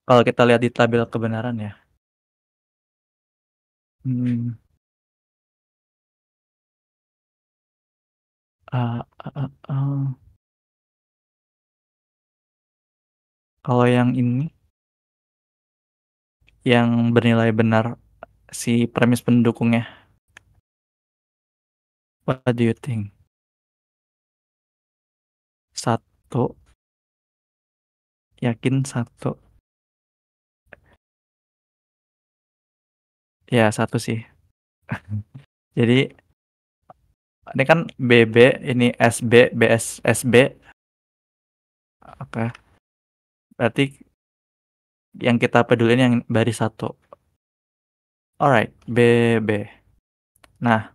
Kalau kita lihat di tabel kebenaran ya. Hmm, uh, uh, uh. Kalau yang ini, yang bernilai benar si premis pendukungnya, what do you think? Satu, yakin satu. Ya satu sih. Jadi ini kan BB, ini SB, BS, SB. Oke. Berarti yang kita pedulin yang baris satu. Alright, BB. Nah,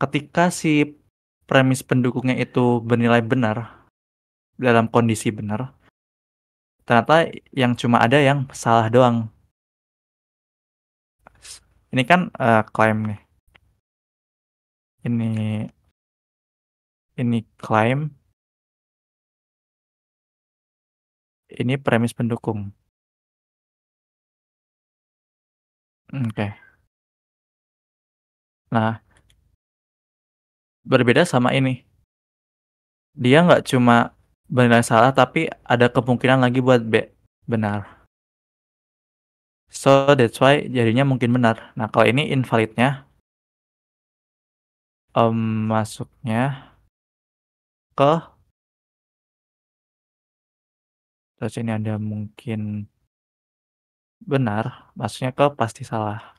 ketika si premis pendukungnya itu bernilai benar, dalam kondisi benar, ternyata yang cuma ada yang salah doang. Ini kan klaim nih. Ini klaim. Ini premis pendukung. Oke. Nah, berbeda sama ini. Dia nggak cuma bernilai salah, tapi ada kemungkinan lagi buat B benar. So that's why jadinya mungkin benar. Nah, kalau ini invalidnya masuknya ke, terus ini ada mungkin benar, maksudnya ke pasti salah.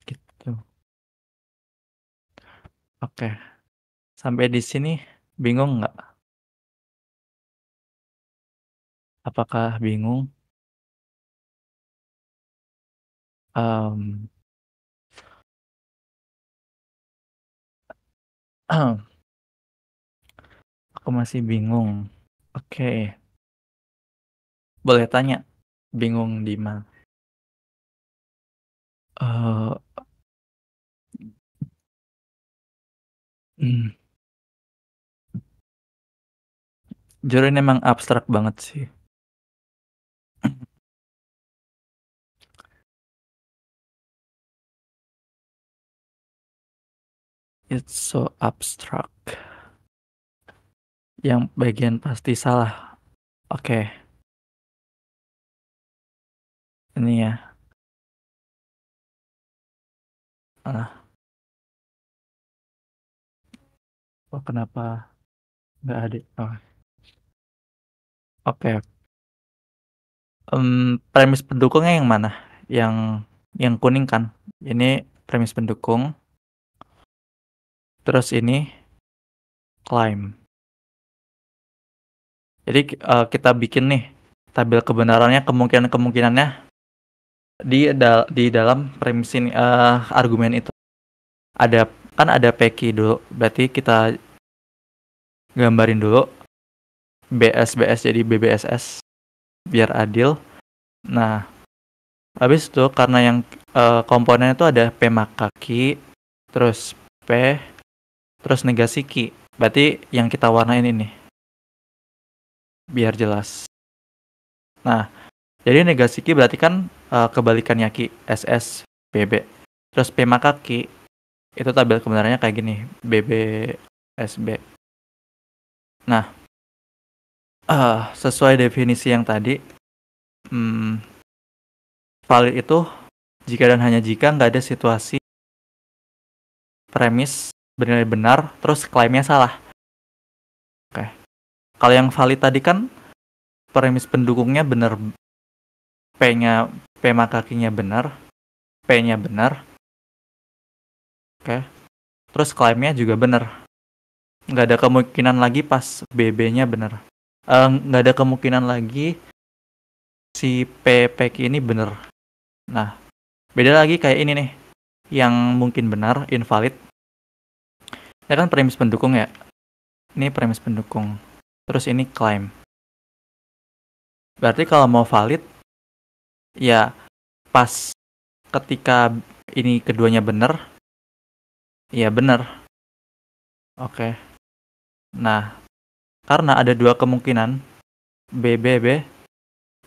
Gitu. Oke. Sampai di sini bingung nggak? Apakah bingung? Um, aku masih bingung. Oke. Boleh tanya, bingung di mana? Uh, hmm, Jujur ini emang abstrak banget sih. It's so abstract. Yang bagian pasti salah. Oke. Ini ya. Ah, oh, kenapa nggak ada? Oh, oke. Premis pendukungnya yang mana? Yang kuning kan? Ini premis pendukung. Terus ini claim. Jadi kita bikin nih tabel kebenarannya, kemungkinannya di dalam premis ini, argumen itu. Ada PQ dulu. Berarti kita gambarin dulu BS jadi BBSS biar adil. Nah, habis itu karena yang komponen itu ada P maka Q, terus P, terus negasi Q. Berarti yang kita warnain ini biar jelas. Nah, jadi negasi Q berarti kan kebalikannya Q, SS, BB. Terus P maka Q itu tabel kebenarannya kayak gini, BB, SB. Nah, sesuai definisi yang tadi, valid itu jika dan hanya jika nggak ada situasi premis bernilai benar, terus klaimnya salah. Oke. Kalau yang valid tadi kan premis pendukungnya benar, P maka Q-nya benar, P-nya benar. Oke. Terus klaimnya juga benar. Nggak ada kemungkinan lagi pas BB-nya benar. Nggak ada kemungkinan lagi si PQ ini benar. Nah, beda lagi kayak ini nih. Yang mungkin benar, invalid. Ya kan premis pendukung ya. Ini premis pendukung. Terus ini claim. Berarti kalau mau valid, ya pas ketika ini keduanya benar, ya benar. Oke. Nah, karena ada dua kemungkinan, BBB,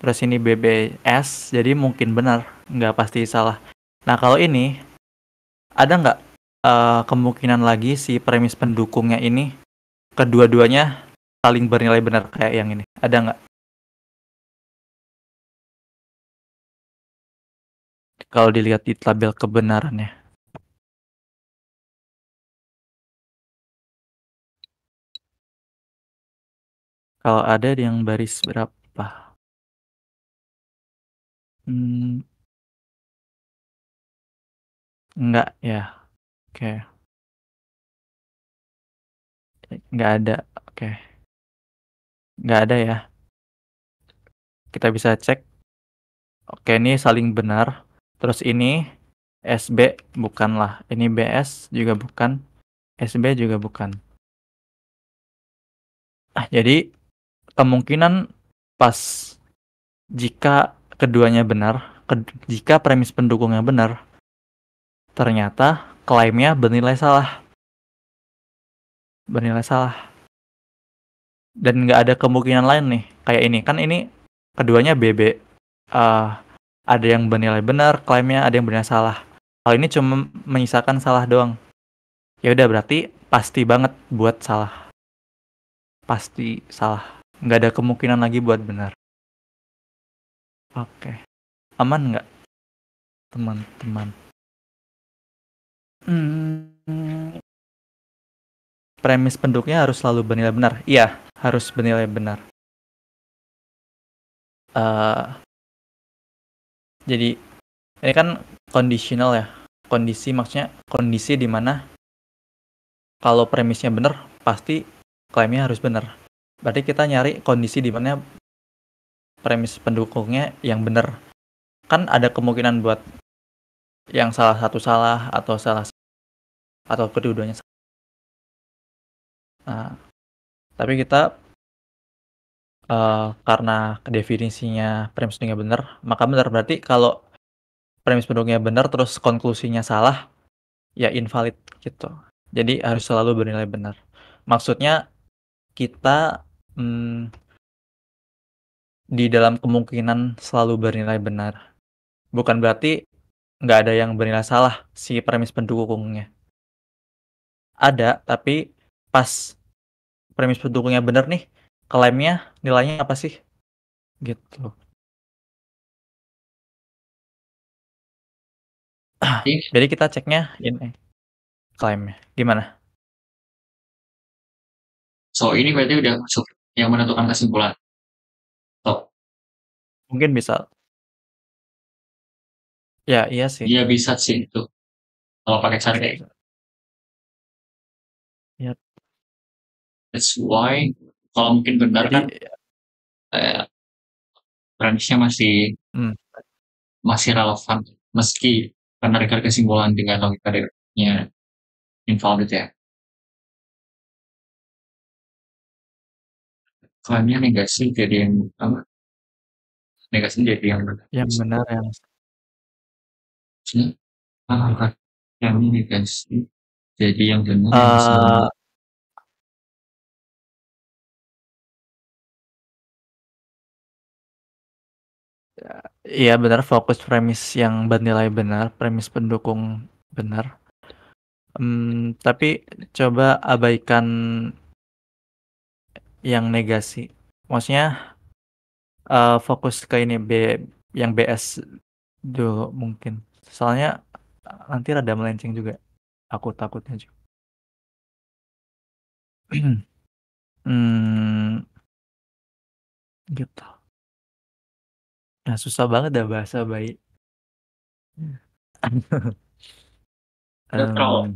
terus ini BBS, jadi mungkin benar, nggak pasti salah. Nah, kalau ini, ada nggak kemungkinan lagi si premis pendukungnya ini, kedua-duanya saling bernilai benar kayak yang ini? Ada nggak? Kalau dilihat di tabel kebenarannya. Kalau ada yang baris berapa? Enggak ya. Oke. Nggak ada. Oke. Nggak ada ya. Kita bisa cek. Oke, ini saling benar. Terus ini SB bukanlah. Ini BS juga bukan. SB juga bukan. Jadi kemungkinan pas jika keduanya benar, jika premis pendukungnya benar, ternyata klaimnya bernilai salah. Bernilai salah. Dan nggak ada kemungkinan lain nih. Kayak ini. Kan ini keduanya BB. Ada yang bernilai benar, klaimnya ada yang bernilai salah. Hal ini cuma menyisakan salah doang. Ya udah berarti pasti banget buat salah. Pasti salah. Nggak ada kemungkinan lagi buat benar. Oke. Aman nggak, teman-teman? Premis pendukungnya harus selalu bernilai benar. Iya, harus bernilai benar. Jadi ini kan conditional ya. Kondisi maksudnya kondisi di mana kalau premisnya benar pasti klaimnya harus benar. Berarti kita nyari kondisi di mana premis pendukungnya yang benar. Kan ada kemungkinan buat yang salah satu salah atau kedua-duanya salah. Nah, tapi kita karena definisinya premis pendukungnya benar, maka benar. Berarti kalau premis pendukungnya benar terus konklusinya salah, ya invalid gitu. Jadi harus selalu bernilai benar. Maksudnya kita di dalam kemungkinan selalu bernilai benar. Bukan berarti nggak ada yang bernilai salah si premis pendukungnya. Ada, tapi pas premis pendukungnya benar nih, klaimnya nilainya apa sih? Gitu. Jadi kita ceknya ini klaimnya. Gimana? So, ini berarti udah masuk yang menentukan kesimpulan. So, Mungkin bisa. Ya, iya sih. dia bisa sih itu. Kalau pakai cara kayak Bisa. Ya. that's why kalau mungkin benar Jadi kan premisnya masih relevan meski penarikan kesimpulan dengan logikanya invalid ya. Klaimnya negasi jadi yang apa? Negasi jadi yang benar. yang benar yang Yang negasi jadi yang benar yang salah. iya benar, fokus premis yang bernilai benar, premis pendukung benar. Tapi coba abaikan yang negasi. Maksudnya fokus ke ini yang BS dulu mungkin. Soalnya nanti rada melenceng juga. Aku takutnya juga. Gitu. Nah, susah banget dah bahasa baik. Netral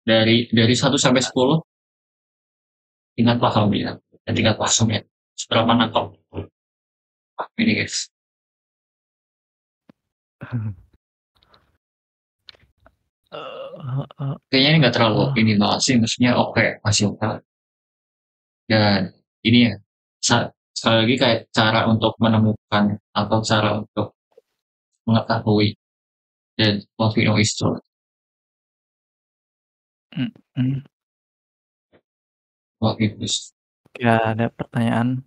dari 1 sampai 10 tingkat paham ya. Dan tingkat paham ya. Seberapa nangkep ini guys. Kayaknya ini nggak terlalu ini banget sih, maksudnya oke, masih oke. Dan ini ya, sekali lagi kayak cara untuk menemukan atau cara untuk mengetahui dan what we know is true. What we know is Ya, ada pertanyaan.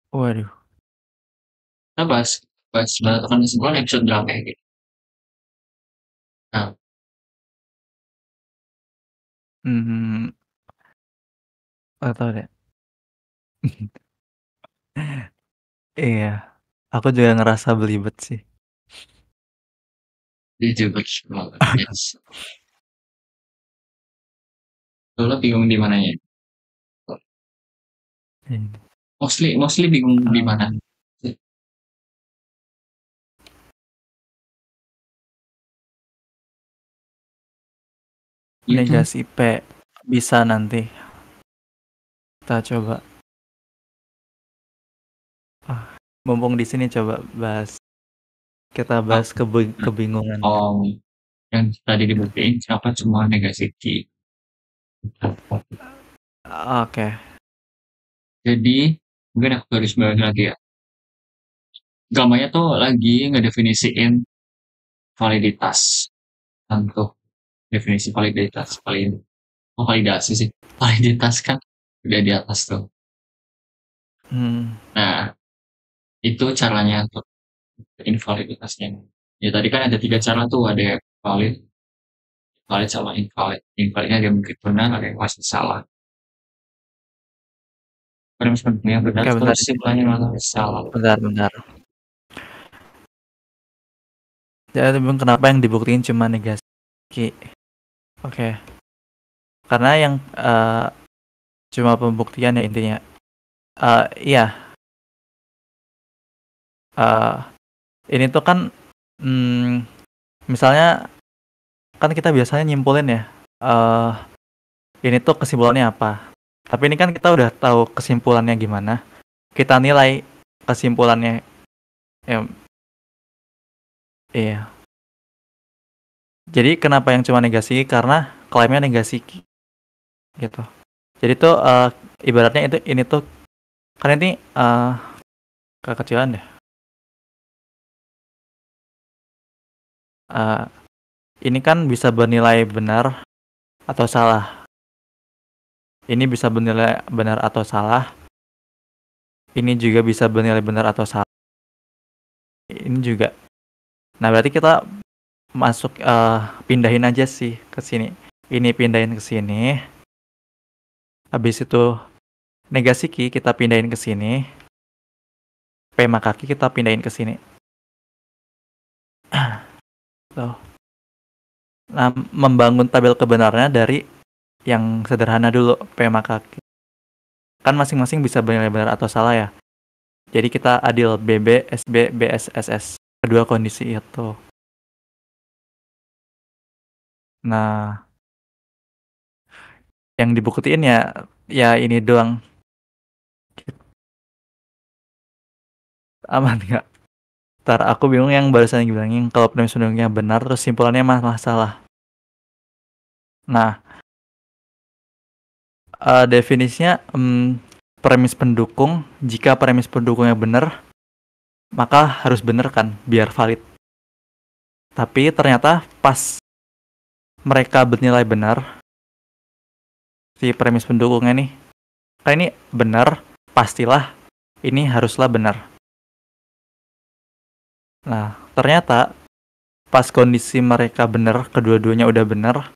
Waduh. kita bahas menentukan kesimpulan episode berapa ya gitu. Nah, Gak tau deh. Iya, aku juga ngerasa belibet sih. dia juga banget. Yes. Lo bingung di mananya? Mostly bingung di mana? Itu Negasi P bisa nanti kita coba. Mumpung di sini coba kita bahas kebingungan. yang tadi dibuktiin kenapa cuma negasi Q. Oke. Jadi mungkin aku harus balik lagi ya. Gamanya tuh lagi ngedefinisiin validitas untuk definisi validitas validasi sih. Validitas kan udah di atas tuh. Nah, itu caranya untuk invaliditasnya. Ya tadi kan ada 3 cara tuh, ada yang valid sama invalid. Invalidnya dia mungkin benar, ada yang masih salah. Premis yang benar, Oke, bentar. terus kesimpulannya malah salah. Bentar. Jadi kenapa yang dibuktiin cuma negasi? Oke. Karena yang cuma pembuktian ya intinya. Iya. Ini tuh kan misalnya kan kita biasanya nyimpulin ya. Ini tuh kesimpulannya apa? Tapi ini kan kita udah tahu kesimpulannya gimana. Kita nilai kesimpulannya. Iya. Jadi kenapa yang cuma negasi? Karena klaimnya negasi gitu. Jadi tuh ibaratnya ini tuh kan ini kekecilan deh. Ini kan bisa bernilai benar atau salah. Ini bisa bernilai benar atau salah. Ini juga bisa bernilai benar atau salah. Ini juga. Nah, berarti kita masuk pindahin aja sih ke sini. Ini pindahin ke sini. Habis itu negasi Q kita pindahin ke sini. P maka Q kita pindahin ke sini. Tuh. Nah, membangun tabel kebenarannya dari yang sederhana dulu, P maka Q. Kan masing-masing bisa bernilai benar atau salah ya. Jadi kita adil BB, SB, BS, SS. Kedua kondisi itu. Nah, yang dibuktiin ya ini doang. Aman nggak? Ntar aku bingung yang barusan bilangin kalau premis pendukungnya benar terus simpulannya malah salah. Nah, definisinya premis pendukung, jika premis pendukungnya benar maka harus benar kan biar valid. Tapi ternyata pas mereka bernilai benar si premis pendukungnya nih, kan ini benar, pastilah ini haruslah benar. Nah, ternyata pas kondisi mereka benar, kedua-duanya udah benar,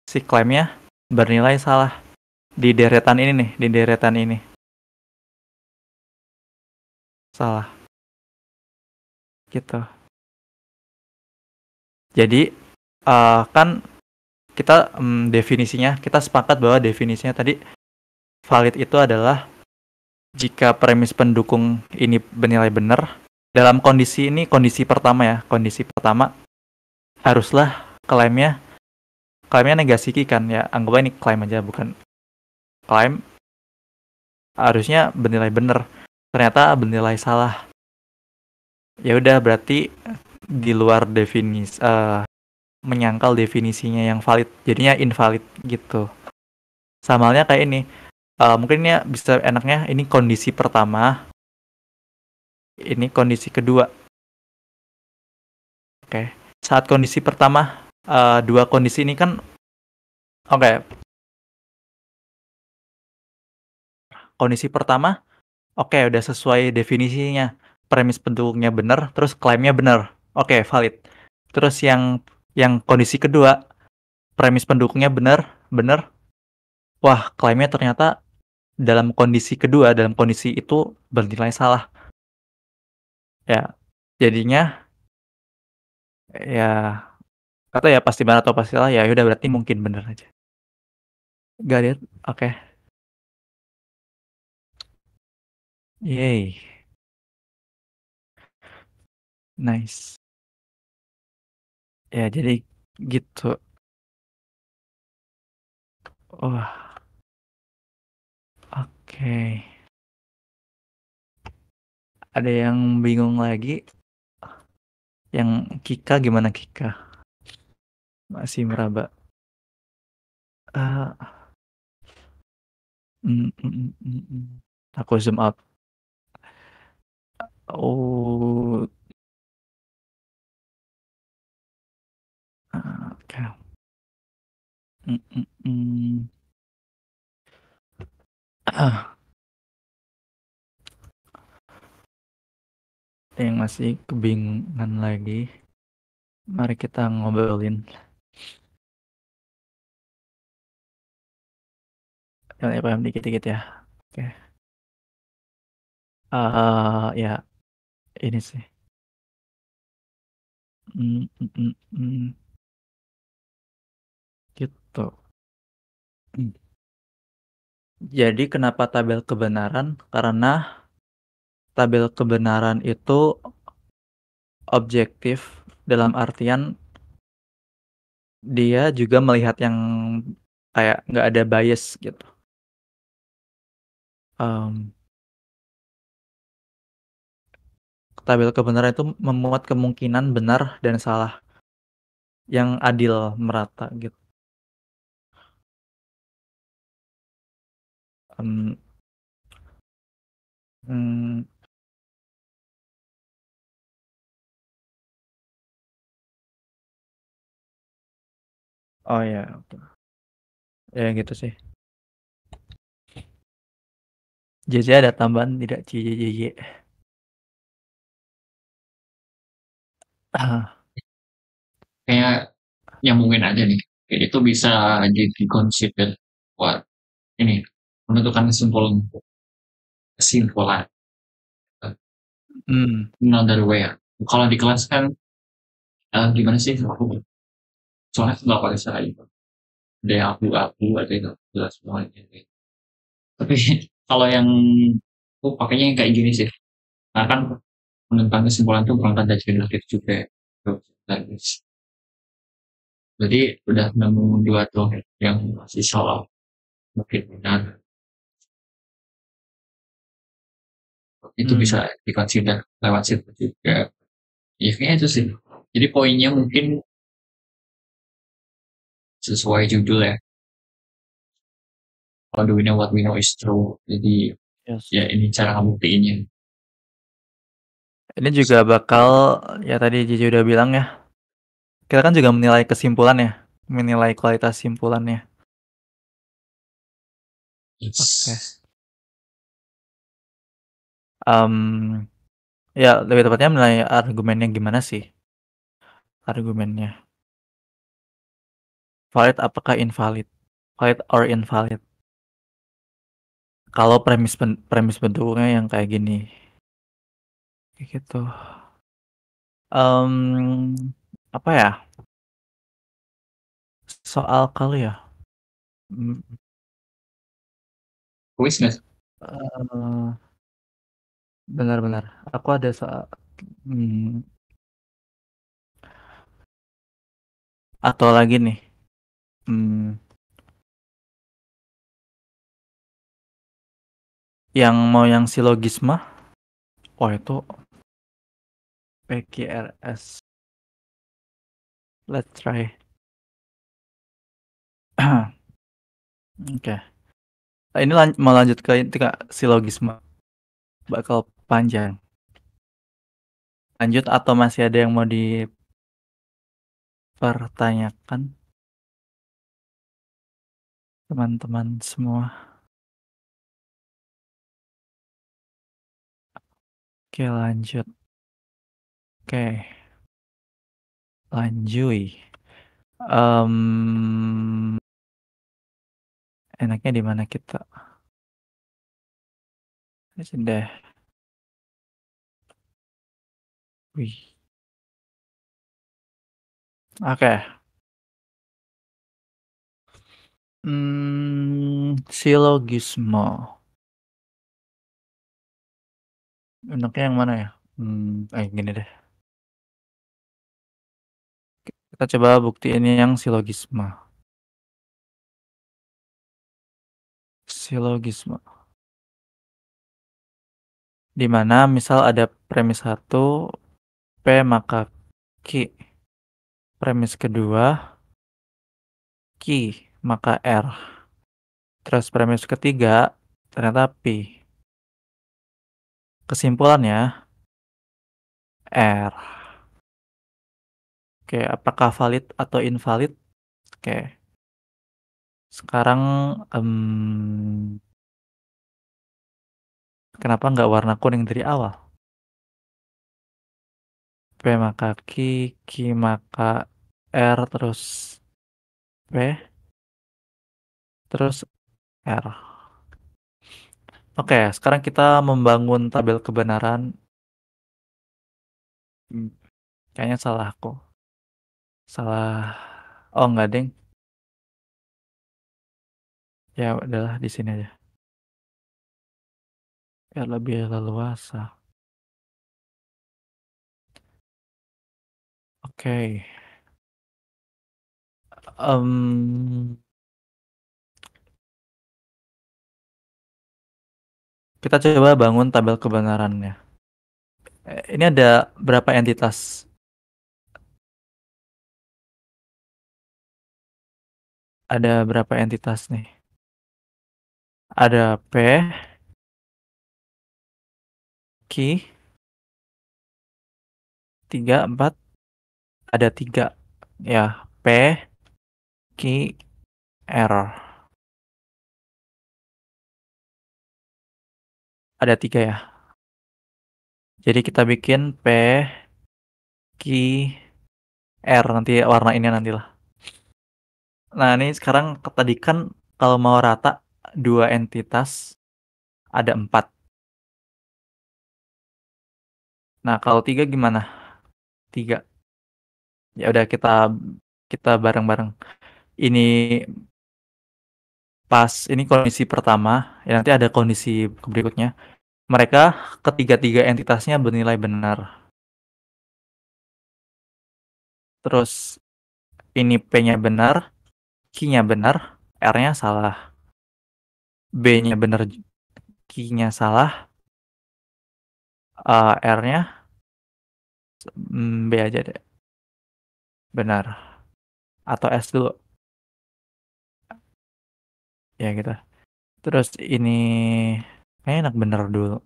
si klaimnya bernilai salah di deretan ini nih, di deretan ini. Salah. Gitu. Jadi kan kita definisinya, kita sepakat bahwa definisinya tadi valid itu adalah jika premis pendukung ini bernilai benar. Dalam kondisi ini, kondisi pertama ya, kondisi pertama haruslah klaimnya negasi Q kan ya, anggaplah ini klaim aja bukan klaim harusnya bernilai bener, ternyata bernilai salah. Ya udah berarti di luar definisi, menyangkal definisinya yang valid, jadinya invalid gitu. Sama halnya kayak ini, mungkin ya bisa enaknya ini kondisi pertama, ini kondisi kedua. Oke, saat kondisi pertama, dua kondisi ini kan, oke, kondisi pertama, oke, udah sesuai definisinya, premis pendukungnya benar, terus klaimnya benar, oke, valid. Terus yang kondisi kedua, premis pendukungnya benar, benar, wah, klaimnya ternyata dalam kondisi kedua, dalam kondisi itu bernilai salah. Ya, jadinya ya atau ya pasti benar atau pasti salah, ya udah berarti mungkin benar aja. Got it? Oke. Yay. Nice. Ya, jadi gitu. Wah, oke. Ada yang bingung lagi? Yang Kika gimana Kika? Masih meraba. Ah, mm, mm, mm, mm, mm. Aku zoom out. Oh, oke. Mm, mm, mm. Ah, yang masih kebingungan lagi. Mari kita ngobrolin. Ya, paham dikit-dikit ya. Oke. Ya ini sih. Mm, mm, mm, mm. Gitu. Mm. Jadi kenapa tabel kebenaran? Karena tabel kebenaran itu objektif dalam artian dia juga melihat yang kayak nggak ada bias gitu. Em, Tabel kebenaran itu memuat kemungkinan benar dan salah yang adil merata gitu. Em, mm, oh ya, ya gitu sih. JJ ada tambahan tidak CJJJ? Ah, Kayak nyambungin aja nih. Kayak itu bisa jadi consider buat ini menentukan kesimpulan hmm, another way ya. Kalau di kelas kan gimana sih? Soalnya nggak pakai cara itu. Ada yang aku ada yang nggak jelas semuanya. Tapi kalau yang aku pakainya yang kayak gini sih. Nah kan menentang kesimpulan itu berangkat dari deduktif juga ya. Jadi udah nemu dua tuh yang masih salah mungkin benar itu bisa hmm. dikonsider lewat situ juga. Ya kayaknya itu sih. Jadi poinnya mungkin sesuai judul ya. How do we know what we know is true? Jadi Yes. ya ini cara ngebuktiinnya. Ini juga bakal, ya tadi JJ udah bilang ya, kita kan juga menilai kesimpulan ya, menilai kualitas simpulannya. Oke. It's, Em, Ya lebih tepatnya menilai argumennya gimana sih? Argumennya valid apakah invalid? Valid or invalid? Kalau premis pendukungnya yang kayak gini, kayak gitu. Em, Apa ya? Soal kali ya. Hmm, quiz nggak sih? eh, Benar-benar. Aku ada soal. hmm, atau lagi nih. hmm, Yang mau yang silogisma? Oh itu PQRS. Let's try. Oke. Ini mau lanjut ke itu Kak, silogisme. Bakal panjang. Lanjut atau masih ada yang mau dipertanyakan teman-teman semua? Oke, lanjut. Oke, lanjut. Enaknya di mana kita? Di sini deh. Wih. Oke. Silogisme. Enaknya yang mana ya? Gini deh. Kita coba buktiin yang silogisme. Silogisme. Di mana misal ada premis 1, P maka Q. Premis kedua, Q maka R. Terus premis ketiga, ternyata P. Kesimpulannya, R. Oke, apakah valid atau invalid? Oke. Sekarang, kenapa nggak warna kuning dari awal? P maka Q, Q maka R, terus P, terus R. Oke, sekarang kita membangun tabel kebenaran. Kayaknya salah aku. Salah. Oh, enggak, ding. Ya udahlah di sini aja. Biar lebih leluasa. Oke. Kita coba bangun tabel kebenarannya. Ini ada berapa entitas? Ada berapa entitas nih? Ada P, Q, 3, 4. Ada 3. Ya, P, Q, R. Ada 3 ya. Jadi kita bikin P, Q, R. Nanti warna ini nantilah. Nah, ini sekarang tadi kan kalau mau rata 2 entitas ada 4. Nah, kalau 3 gimana? 3. Ya udah kita bareng-bareng. Ini pas ini kondisi pertama, ya nanti ada kondisi berikutnya. Mereka ketiga-tiga entitasnya bernilai benar. Terus ini P-nya benar, Q-nya benar, R-nya salah. B-nya benar, Q-nya salah, R-nya B aja deh. Benar. Atau S dulu. Ya gitu. Terus ini kayaknya enak bener dulu.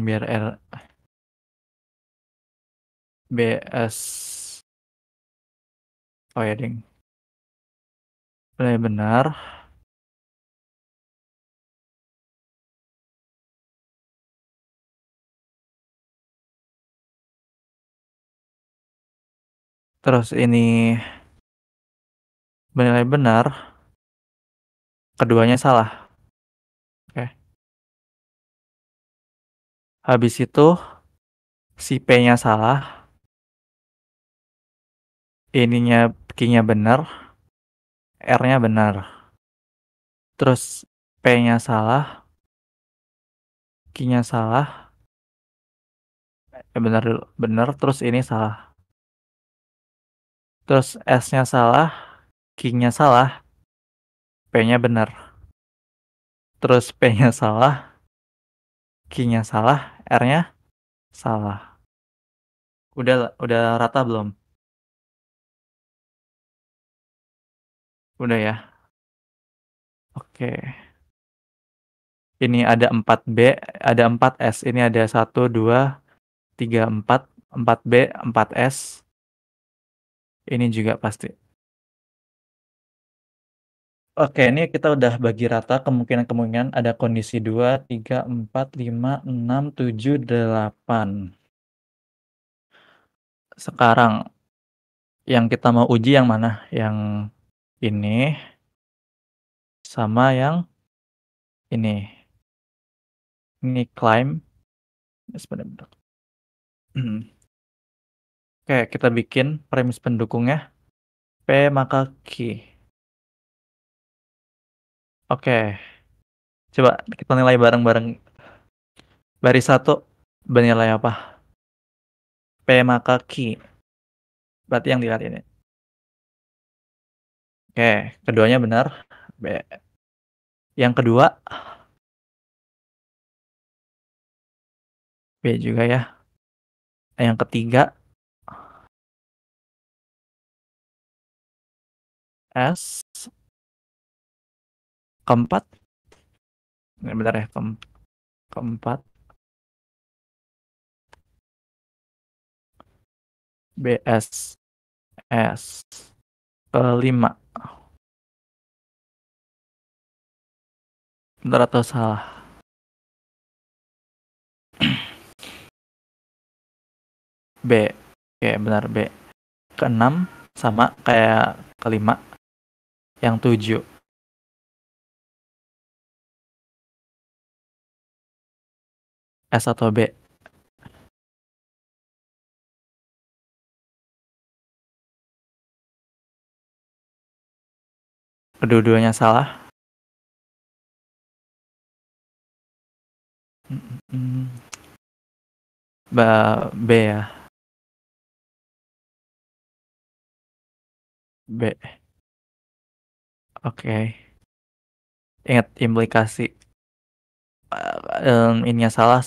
Biar R BS. Oh ya ding. Benar. Terus ini bernilai benar. Keduanya salah. Oke. Habis itu si P-nya salah. Ininya Q-nya benar. R-nya benar. Terus P-nya salah. Q-nya salah. Benar dulu. Benar. Terus ini salah. Terus S-nya salah. Q-nya salah. P-nya benar. terus P-nya salah, Q-nya salah, R-nya salah. Udah rata belum? Udah ya. Oke. Ini ada 4B, ada 4S. Ini ada 1, 2, 3, 4. 4B, 4S. Ini juga pasti. Oke, ini kita udah bagi rata kemungkinan-kemungkinan ada kondisi 2, 3, 4, 5, 6, 7, 8. Sekarang yang kita mau uji yang mana? Yang ini sama yang ini. Ini climb. Sebentar. Oke, kita bikin premis pendukungnya. P maka Q. Oke, coba kita nilai bareng-bareng. Baris 1 bernilai apa? P maka Q. Berarti yang dilihat ini. Oke, keduanya benar. B. Yang kedua, B juga ya. Yang ketiga, S. Keempat, ini benar ya. Keempat, BS. S. Kelima, benar atau salah? B. Oke, benar B. Keenam, sama kayak kelima. Yang 7. S atau B? Kedua-duanya salah. Hmm, B ya. B. Oke. Ingat implikasi. Ininya salah.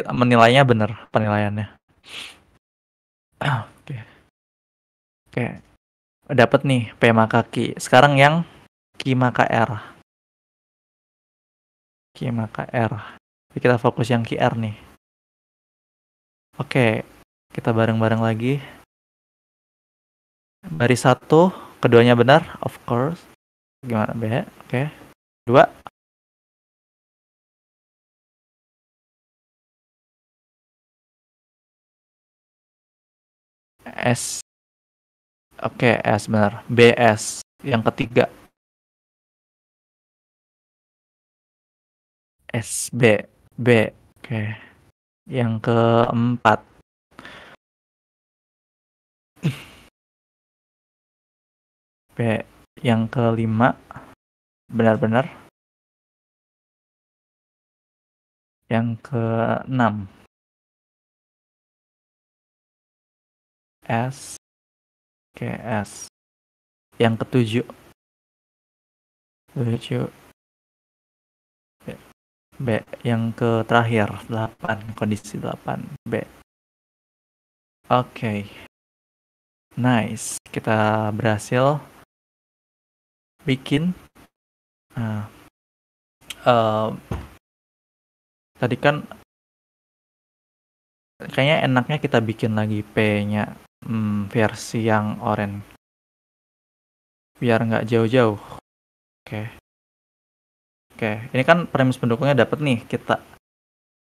Menilainya benar penilaiannya. Oke. Oke. Dapat nih P maka Q. Sekarang yang Q maka R. Q maka R. Kita fokus yang QR nih. Oke. Kita bareng-bareng lagi. Baris 1, keduanya benar, of course. Gimana B? Oke. 2. S. Oke, S benar. BS. Yang ketiga. SB. B. Oke. Yang keempat. B. Yang kelima. Benar-benar. Yang keenam. S. Oke, S. Yang ketujuh. 7. B. B. Yang ke terakhir. 8. Kondisi 8. B. Oke. Nice. Kita berhasil bikin. Nah, tadi kan kayaknya enaknya kita bikin lagi P-nya versi yang orange. Biar nggak jauh-jauh. Oke. Oke. Ini kan premis pendukungnya dapat nih. Kita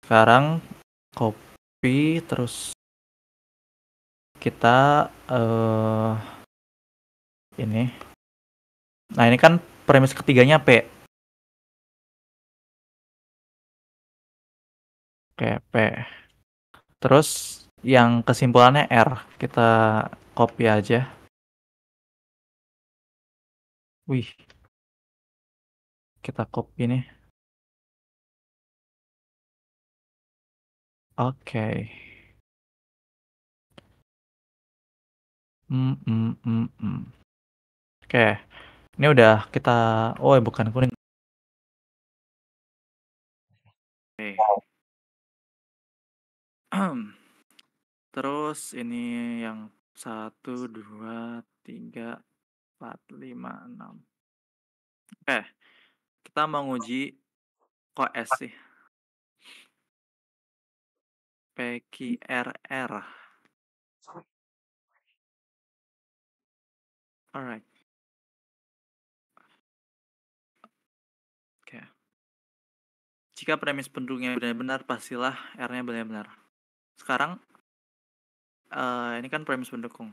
sekarang copy terus kita ini. Nah, ini kan premis ketiganya P. Oke, P. Terus yang kesimpulannya R. Kita copy aja. Wih. Kita copy nih. Oke. Oke. Ini udah kita, oh bukan kuning. Oke. Terus ini yang 1, 2, 3, 4, 5, 6. Oke, kita mau nguji kok S sih. PQRR. Alright. Oke. Jika premis pendukungnya benar-benar, pastilah R-nya benar-benar. Sekarang, ini kan premis pendukung.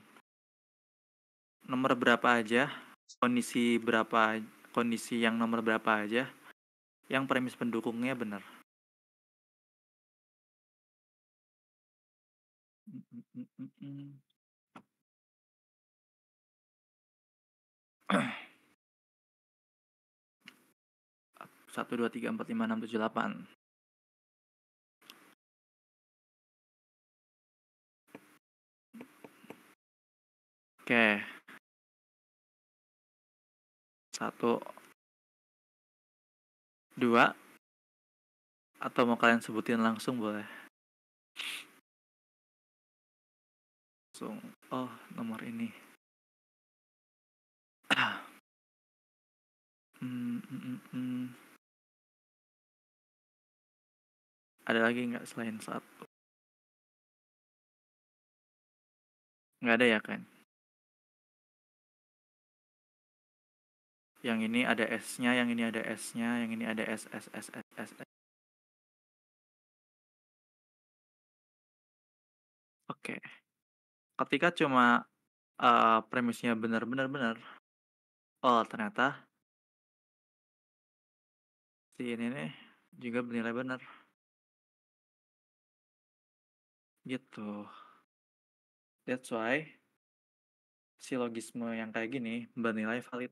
Nomor berapa aja, kondisi yang nomor berapa aja, yang premis pendukungnya benar. Satu, dua, tiga, empat, lima, enam, tujuh, 8. Oke. 1, 2, atau mau kalian sebutin langsung boleh. Langsung. Oh, nomor ini. Ada lagi nggak selain 1? Nggak ada ya kan? Yang ini ada S-nya, yang ini ada S-nya, yang ini ada S, S, S, S, S, S. Oke. Ketika cuma premisnya benar-benar, oh ternyata si ini nih juga bernilai benar. Gitu. That's why silogisme yang kayak gini bernilai valid.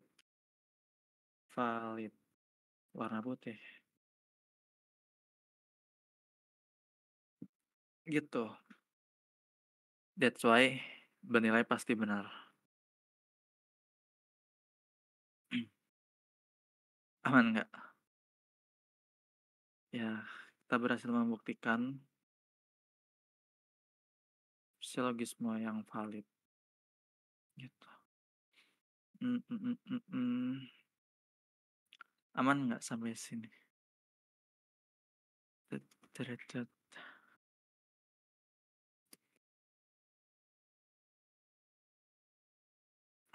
Valid. Warna putih. Gitu. That's why bernilai pasti benar. Aman nggak? Ya, kita berhasil membuktikan silogisme yang valid. Gitu. Aman nggak sampai sini?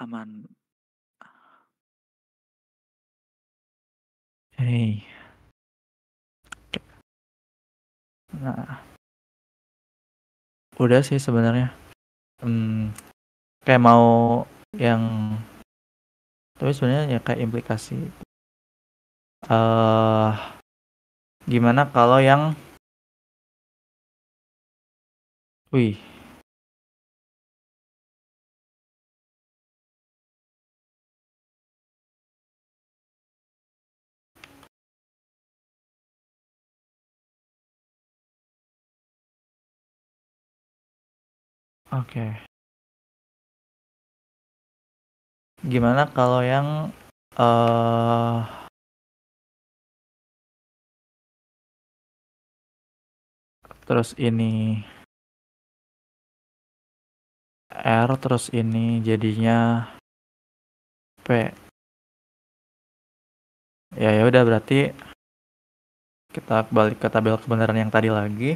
Aman. Hey. Nah, udah sih sebenarnya. Kayak mau yang, tapi sebenarnya ya kayak implikasi. Gimana kalau yang, wih, oke. Gimana kalau yang terus ini R, terus ini jadinya P. Ya udah berarti kita balik ke tabel kebenaran yang tadi lagi.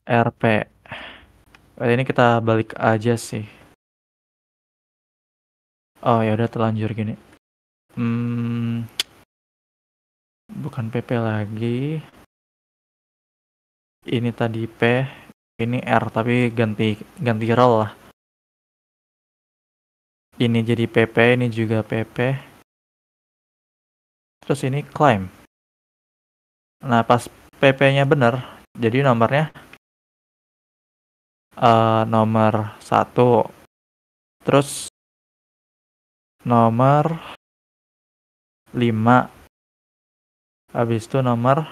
RP. Ini kita balik aja sih. Oh ya udah terlanjur gini. Bukan PP lagi. Ini tadi P, ini R tapi ganti roll lah. Ini jadi PP, ini juga PP. Terus ini claim. Nah pas PP-nya bener, jadi nomornya nomor 1. Terus nomor 5. Habis itu nomor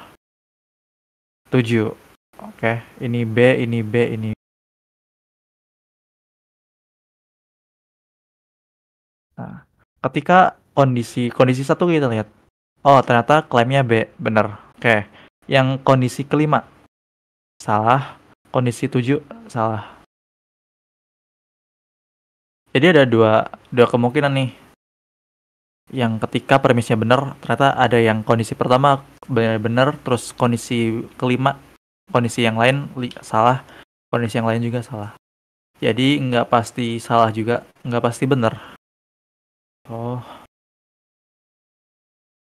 7. Oke, ini B, ini B, ini Nah, ketika kondisi satu kita lihat, oh ternyata klaimnya B, bener. Oke, yang kondisi kelima salah, kondisi 7 salah. Jadi ada dua kemungkinan nih. Yang ketika premisnya benar, ternyata ada yang kondisi pertama benar, terus kondisi kelima, kondisi yang lain salah, kondisi yang lain juga salah. Jadi nggak pasti salah juga, nggak pasti benar. Oh,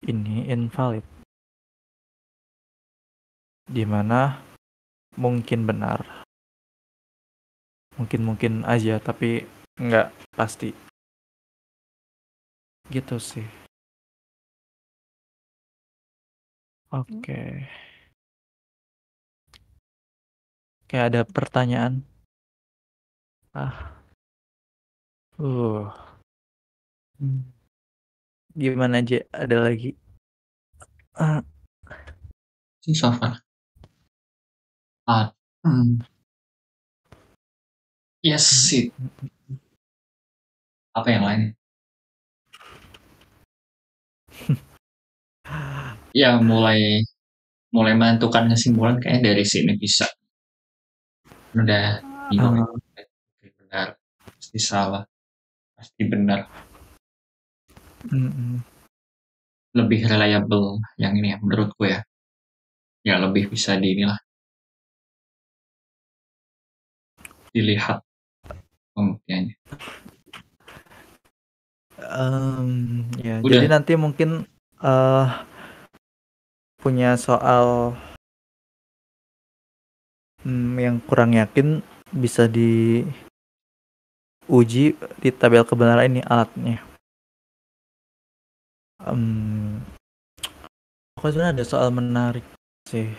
ini invalid. Dimana mungkin benar, mungkin aja, tapi nggak pasti. Gitu sih. Oke. Kayak ada pertanyaan. Ah, uh. Gimana aja? Ada lagi? Ah, So far. Yes, it. Apa yang lain? Ya mulai menentukan kesimpulan kayaknya dari sini bisa. Udah bingung. Benar, pasti salah, pasti benar. Lebih reliable yang ini ya menurutku ya. Ya lebih bisa dilihat pembuktiannya. Ya, Udah. jadi nanti mungkin punya soal yang kurang yakin bisa diuji di tabel kebenaran ini alatnya. Pokoknya ada soal menarik sih.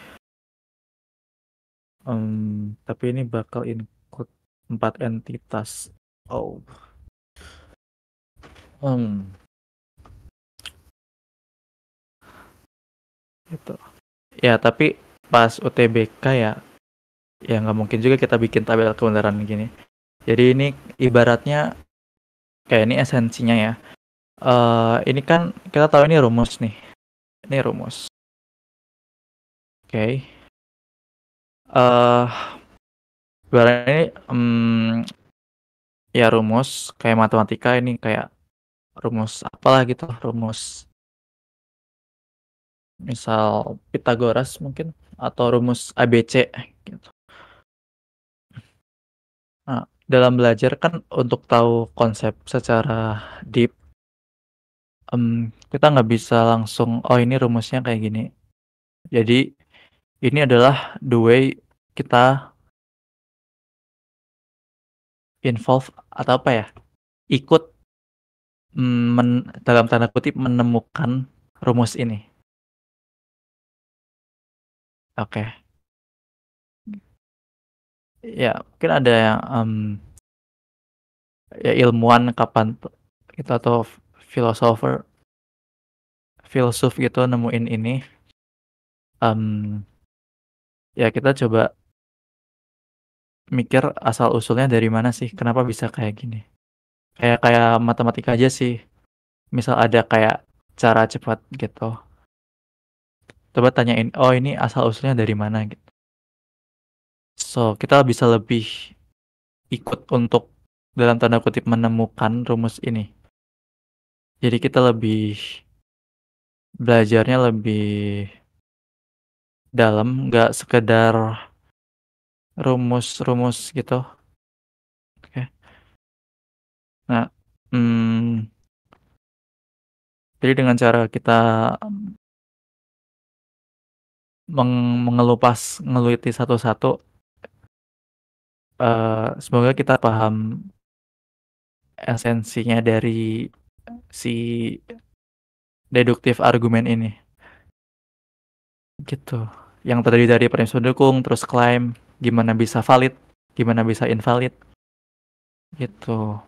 Tapi ini bakal include 4 entitas. Oh. Gitu. Ya, tapi pas UTBK ya nggak mungkin juga kita bikin tabel kebenaran gini. Jadi ini ibaratnya kayak ini esensinya ya. Ini kan kita tahu ini rumus nih. Ini rumus. Oke. Ibaratnya ini ya rumus kayak matematika, ini kayak rumus apalah gitu, rumus misal Pythagoras mungkin, atau rumus ABC gitu. Nah, dalam belajar kan untuk tahu konsep secara deep, kita nggak bisa langsung, oh ini rumusnya kayak gini. Jadi ini adalah the way kita involve atau apa ya, ikut dalam tanda kutip menemukan rumus ini. Oke. Ya mungkin ada yang ya ilmuwan kapan gitu atau filsuf gitu nemuin ini. Ya kita coba mikir asal usulnya dari mana sih, kenapa bisa kayak gini. Kayak matematika aja sih. Misal ada kayak cara cepat gitu. Coba tanyain, oh ini asal usulnya dari mana gitu. So, kita bisa lebih ikut untuk dalam tanda kutip menemukan rumus ini. Jadi kita belajarnya lebih dalam, nggak sekedar rumus-rumus gitu. Oke. Nah, jadi dengan cara kita ngeliti satu-satu, semoga kita paham esensinya dari si deduktif argumen ini. Gitu. Yang terdiri dari premis pendukung, terus klaim, gimana bisa valid, gimana bisa invalid. Gitu.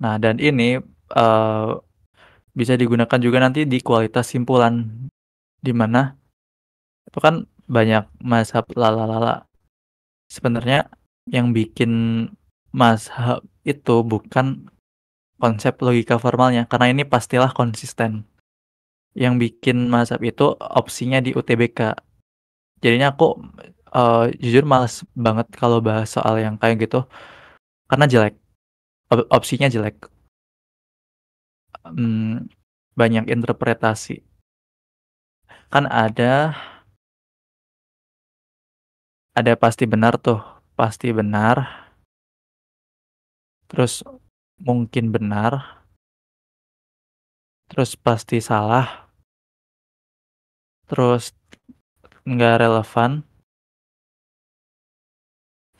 Nah, dan ini bisa digunakan juga nanti di kualitas simpulan, di mana itu kan banyak mazhab lala-lala. Sebenarnya yang bikin mazhab itu bukan konsep logika formalnya, karena ini pastilah konsisten. Yang bikin mazhab itu opsinya di UTBK. Jadinya aku jujur males banget kalau bahas soal yang kayak gitu, karena jelek. Opsinya jelek. Banyak interpretasi. Kan ada pasti benar tuh, pasti benar, terus mungkin benar, terus pasti salah, terus nggak relevan,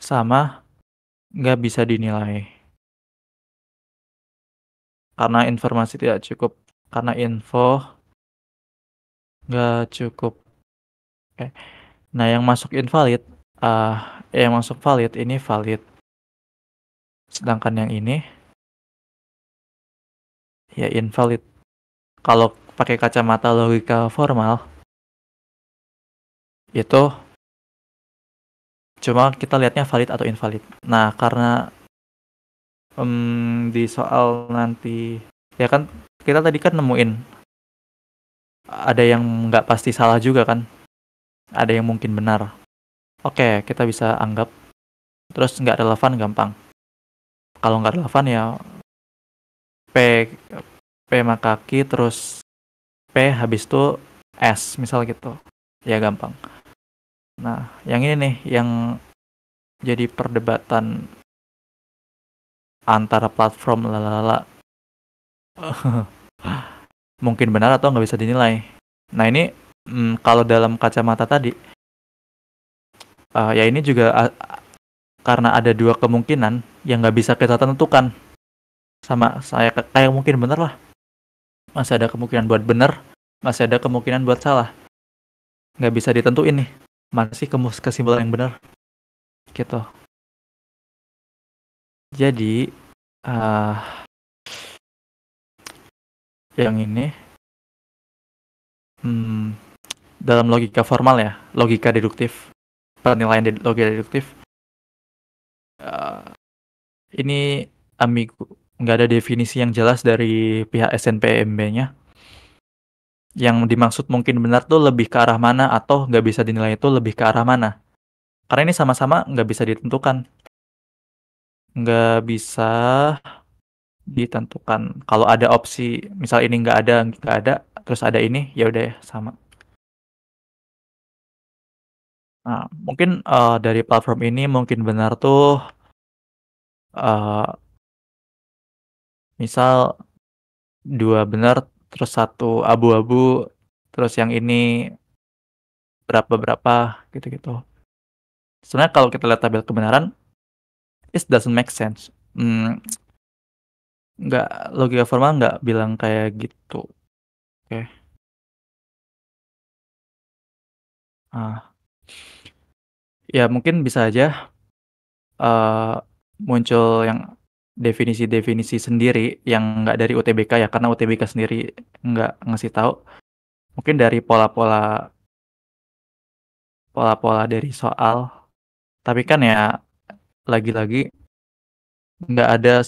sama nggak bisa dinilai. Karena informasi tidak cukup, karena info nggak cukup. Oke. Nah, yang masuk invalid, yang masuk valid ini valid. Sedangkan yang ini ya invalid. Kalau pakai kacamata logika formal, itu cuma kita lihatnya valid atau invalid. Nah, karena di soal nanti, ya kan kita tadi kan nemuin ada yang nggak pasti salah juga kan, ada yang mungkin benar. Oke, kita bisa anggap. Terus nggak relevan gampang. Kalau nggak relevan ya P P makaki terus P habis itu S misal gitu. Ya gampang. Nah, yang ini nih yang jadi perdebatan antara platform lalala. Mungkin benar atau nggak bisa dinilai. Nah, ini kalau dalam kacamata tadi, ya ini juga karena ada dua kemungkinan yang nggak bisa kita tentukan. Sama saya kayak mungkin benar lah. Masih ada kemungkinan buat benar, masih ada kemungkinan buat salah. Nggak bisa ditentuin nih. Masih kesimpulan yang benar. Gitu. Jadi, yang ini dalam logika formal ya, logika deduktif, penilaian logika deduktif, ini ambigu, nggak ada definisi yang jelas dari pihak SNPMB-nya. Yang dimaksud mungkin benar tuh lebih ke arah mana atau nggak bisa dinilai itu lebih ke arah mana. Karena ini sama-sama nggak bisa ditentukan. Nggak bisa ditentukan. Kalau ada opsi, misal ini nggak ada, terus ada ini, ya udah ya, sama. Nah, mungkin dari platform ini mungkin benar tuh, misal 2 benar, terus 1 abu-abu, terus yang ini berapa gitu-gitu. Sebenarnya kalau kita lihat tabel kebenaran, it doesn't make sense. Nggak, logika formal nggak bilang kayak gitu. Oke. Ya mungkin bisa aja muncul yang definisi-definisi sendiri yang nggak dari UTBK ya, karena UTBK sendiri nggak ngasih tahu. Mungkin dari pola-pola dari soal. Tapi kan ya lagi-lagi nggak ada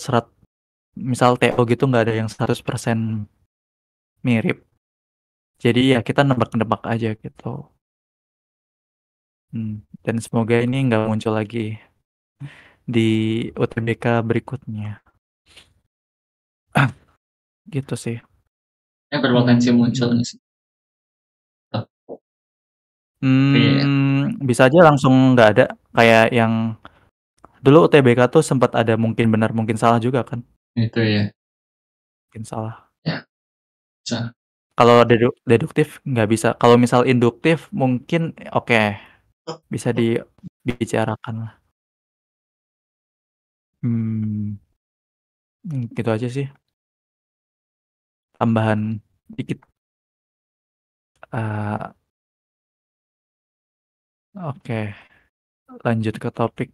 misal TO gitu nggak ada yang 100% mirip. Jadi ya kita nebak-nebak aja gitu. Dan semoga ini nggak muncul lagi di UTBK berikutnya. Gitu sih. Ya berpotensi muncul nggak sih? Bisa aja langsung nggak ada. Kayak yang dulu UTBK tuh sempat ada mungkin benar mungkin salah juga kan. Itu ya. Mungkin salah. Ya, bisa. Kalau deduktif nggak bisa. Kalau misal induktif mungkin oke, bisa dibicarakan lah. Gitu aja sih. Tambahan dikit. Oke, lanjut ke topik.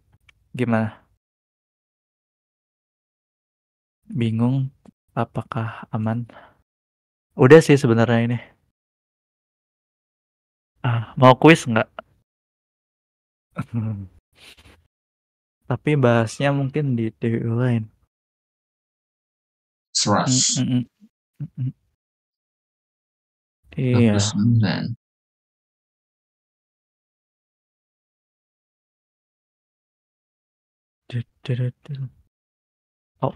Gimana? Bingung apakah aman? Udah sih sebenarnya ini. Mau kuis nggak? Tapi bahasnya mungkin di TU lain. Trust. Mm. Iya. 29. Oh.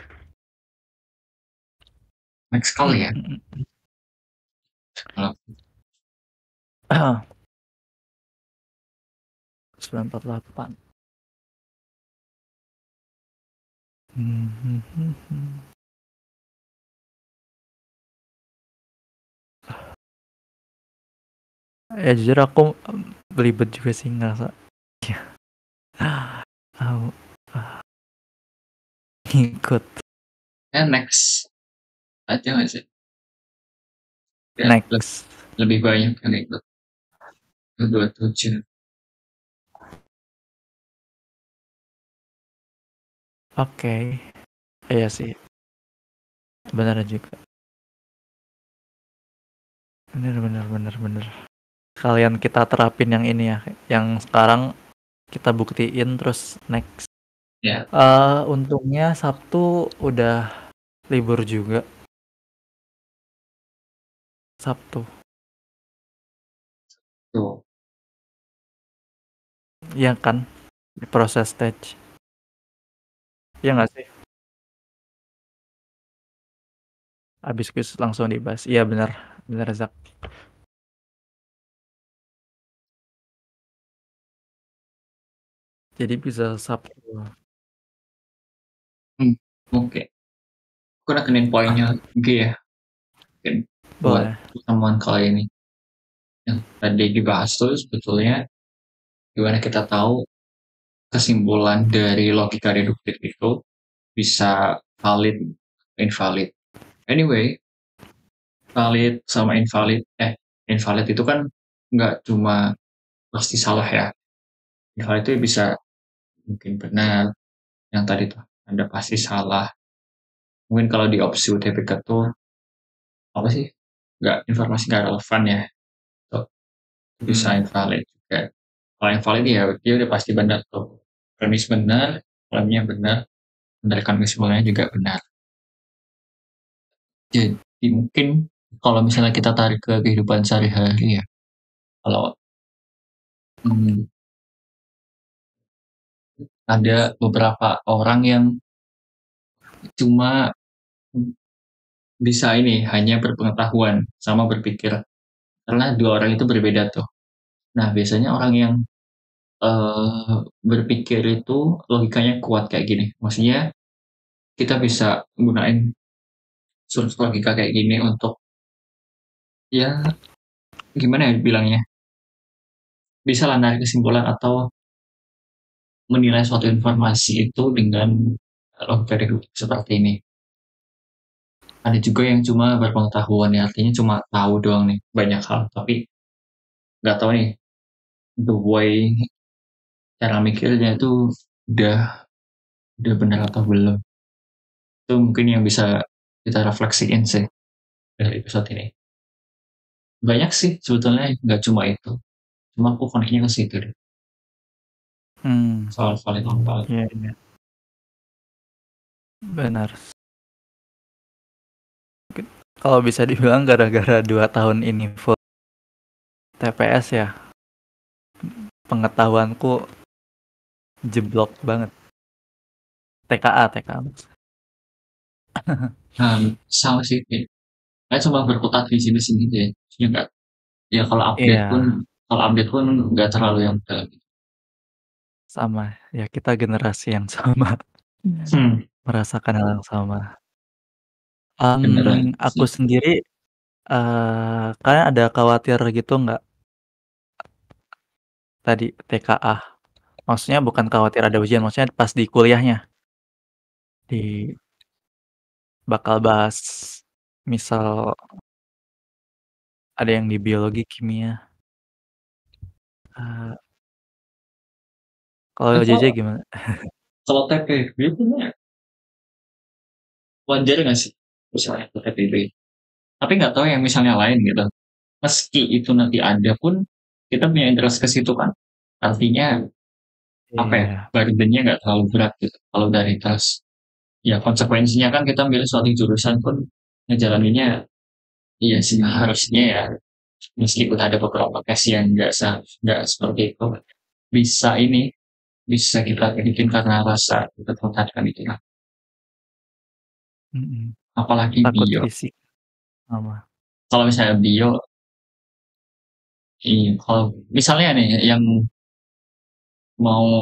Next kali ya. Kalau 948. Ya jujur aku belibet juga sih ngerasa. Aku ikut. next aja nggak sih? Ya, Next. lebih banyak yang ikut. 27. Oke. Iya sih. Benar juga. Bener. Kalian kita terapin yang ini ya. Yang sekarang kita buktiin terus next. Ya. Untungnya Sabtu udah libur juga. Sabtu. Tuh. Iya kan? Di proses stage. Iya nggak sih? Abis quiz langsung dibahas. Iya benar. Benar Zak. Jadi bisa Sabtu. Oke. Aku rekenin poinnya G ya. Mungkin buat Boleh. pertemuan kali ini. Yang tadi dibahas tuh sebetulnya gimana kita tahu kesimpulan dari logika deduktif itu bisa valid, invalid. Anyway, valid sama invalid itu kan nggak cuma pasti salah ya. Invalid itu bisa mungkin benar, yang tadi tuh ada pasti salah. Mungkin kalau di opsi UTBK tuh apa sih? Nggak, informasi nggak relevan ya. Tuh, bisa invalid juga. Kalau invalid ya dia udah pasti benar tuh. Premis benar, klaimnya benar, berdasarkan kesimpulannya juga benar. Jadi mungkin kalau misalnya kita tarik ke kehidupan sehari-hari ya, kalau ada beberapa orang yang cuma bisa ini hanya berpengetahuan sama berpikir, karena dua orang itu berbeda tuh. Nah biasanya orang yang berpikir itu logikanya kuat kayak gini, maksudnya kita bisa gunain sudut logika kayak gini untuk ya gimana ya bilangnya, bisa lah narik kesimpulan atau menilai suatu informasi itu dengan logika deduktif seperti ini. Ada juga yang cuma berpengetahuan ya, artinya cuma tahu doang nih banyak hal, tapi nggak tahu nih the way cara mikirnya itu udah udah benar atau belum. Itu mungkin yang bisa kita refleksiin sih dari episode ini. Banyak sih sebetulnya, nggak cuma itu. Cuma aku koneknya ke situ deh. Soal valid invalid. Iya. Benar. Kalau bisa dibilang gara-gara 2 tahun ini full TPS ya, pengetahuanku jeblok banget. TKA. Sama sih. Saya cuma berkutat di sini-sini deh. Ya nggak. Ya Iya, kalau update pun nggak terlalu yang dalam. sama. Ya kita generasi yang sama. Merasakan hal yang sama. Aku Generasi. sendiri kalian ada khawatir gitu nggak tadi TKA? Maksudnya bukan khawatir ada ujian, maksudnya pas di kuliahnya di bakal bahas misal ada yang di biologi, kimia. Kalau JJ Kalau gimana? kalau TPB itu wajar nggak sih misalnya TPB? Tapi nggak tahu yang misalnya lain gitu. Meski itu nanti ada pun kita punya interest ke situ kan. Artinya apa ya? Iya. Burdennya nggak terlalu berat gitu kalau dari trust. ya konsekuensinya kan kita milih suatu jurusan pun ngejalaninnya, iya sih harusnya ya, meskipun ada beberapa case yang nggak seperti itu, bisa ini, bisa kita bikin karena rasa kita tertarik itu lah. Mm-mm. Apalagi Takut bio. fisik sama. Kalau misalnya bio, iya, kalau misalnya nih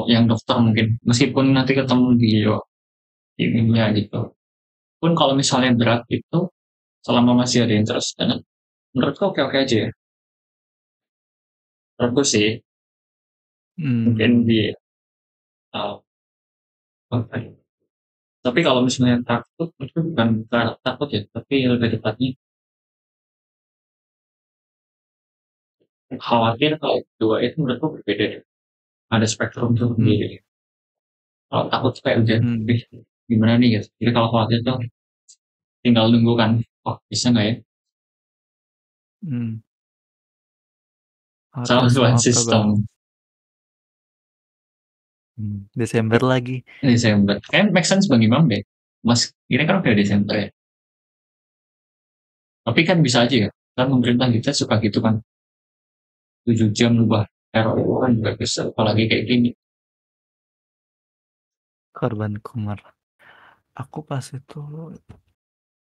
yang dokter mungkin, meskipun nanti ketemu bio ininya gitu, pun kalau misalnya berat itu selama masih ada interest, menurutku oke-oke aja ya. Menurutku sih mungkin Hmm. di uh, apa ya. Tapi kalau misalnya takut itu bukan karena takut ya, tapi lebih tepatnya khawatir. Kalau dua itu menurutku berbeda deh. Ada spektrum tuh Hmm. sendiri. Kalau takut tuh kayak udah, Hmm. gimana nih guys. Jadi kalau khawatir tuh tinggal nunggu kan, oh bisa nggak ya? Hmm. Sama August, buat Oktober, sistem Desember lagi. Desember. Kayak make sense Bang Imam deh. Mas, ini kan udah Desember ya. Tapi kan bisa aja ya. Kan pemerintah kita suka gitu kan. 7 jam ubah RUU kan juga bisa. Apalagi kayak gini. Korban Kumar. Aku pas itu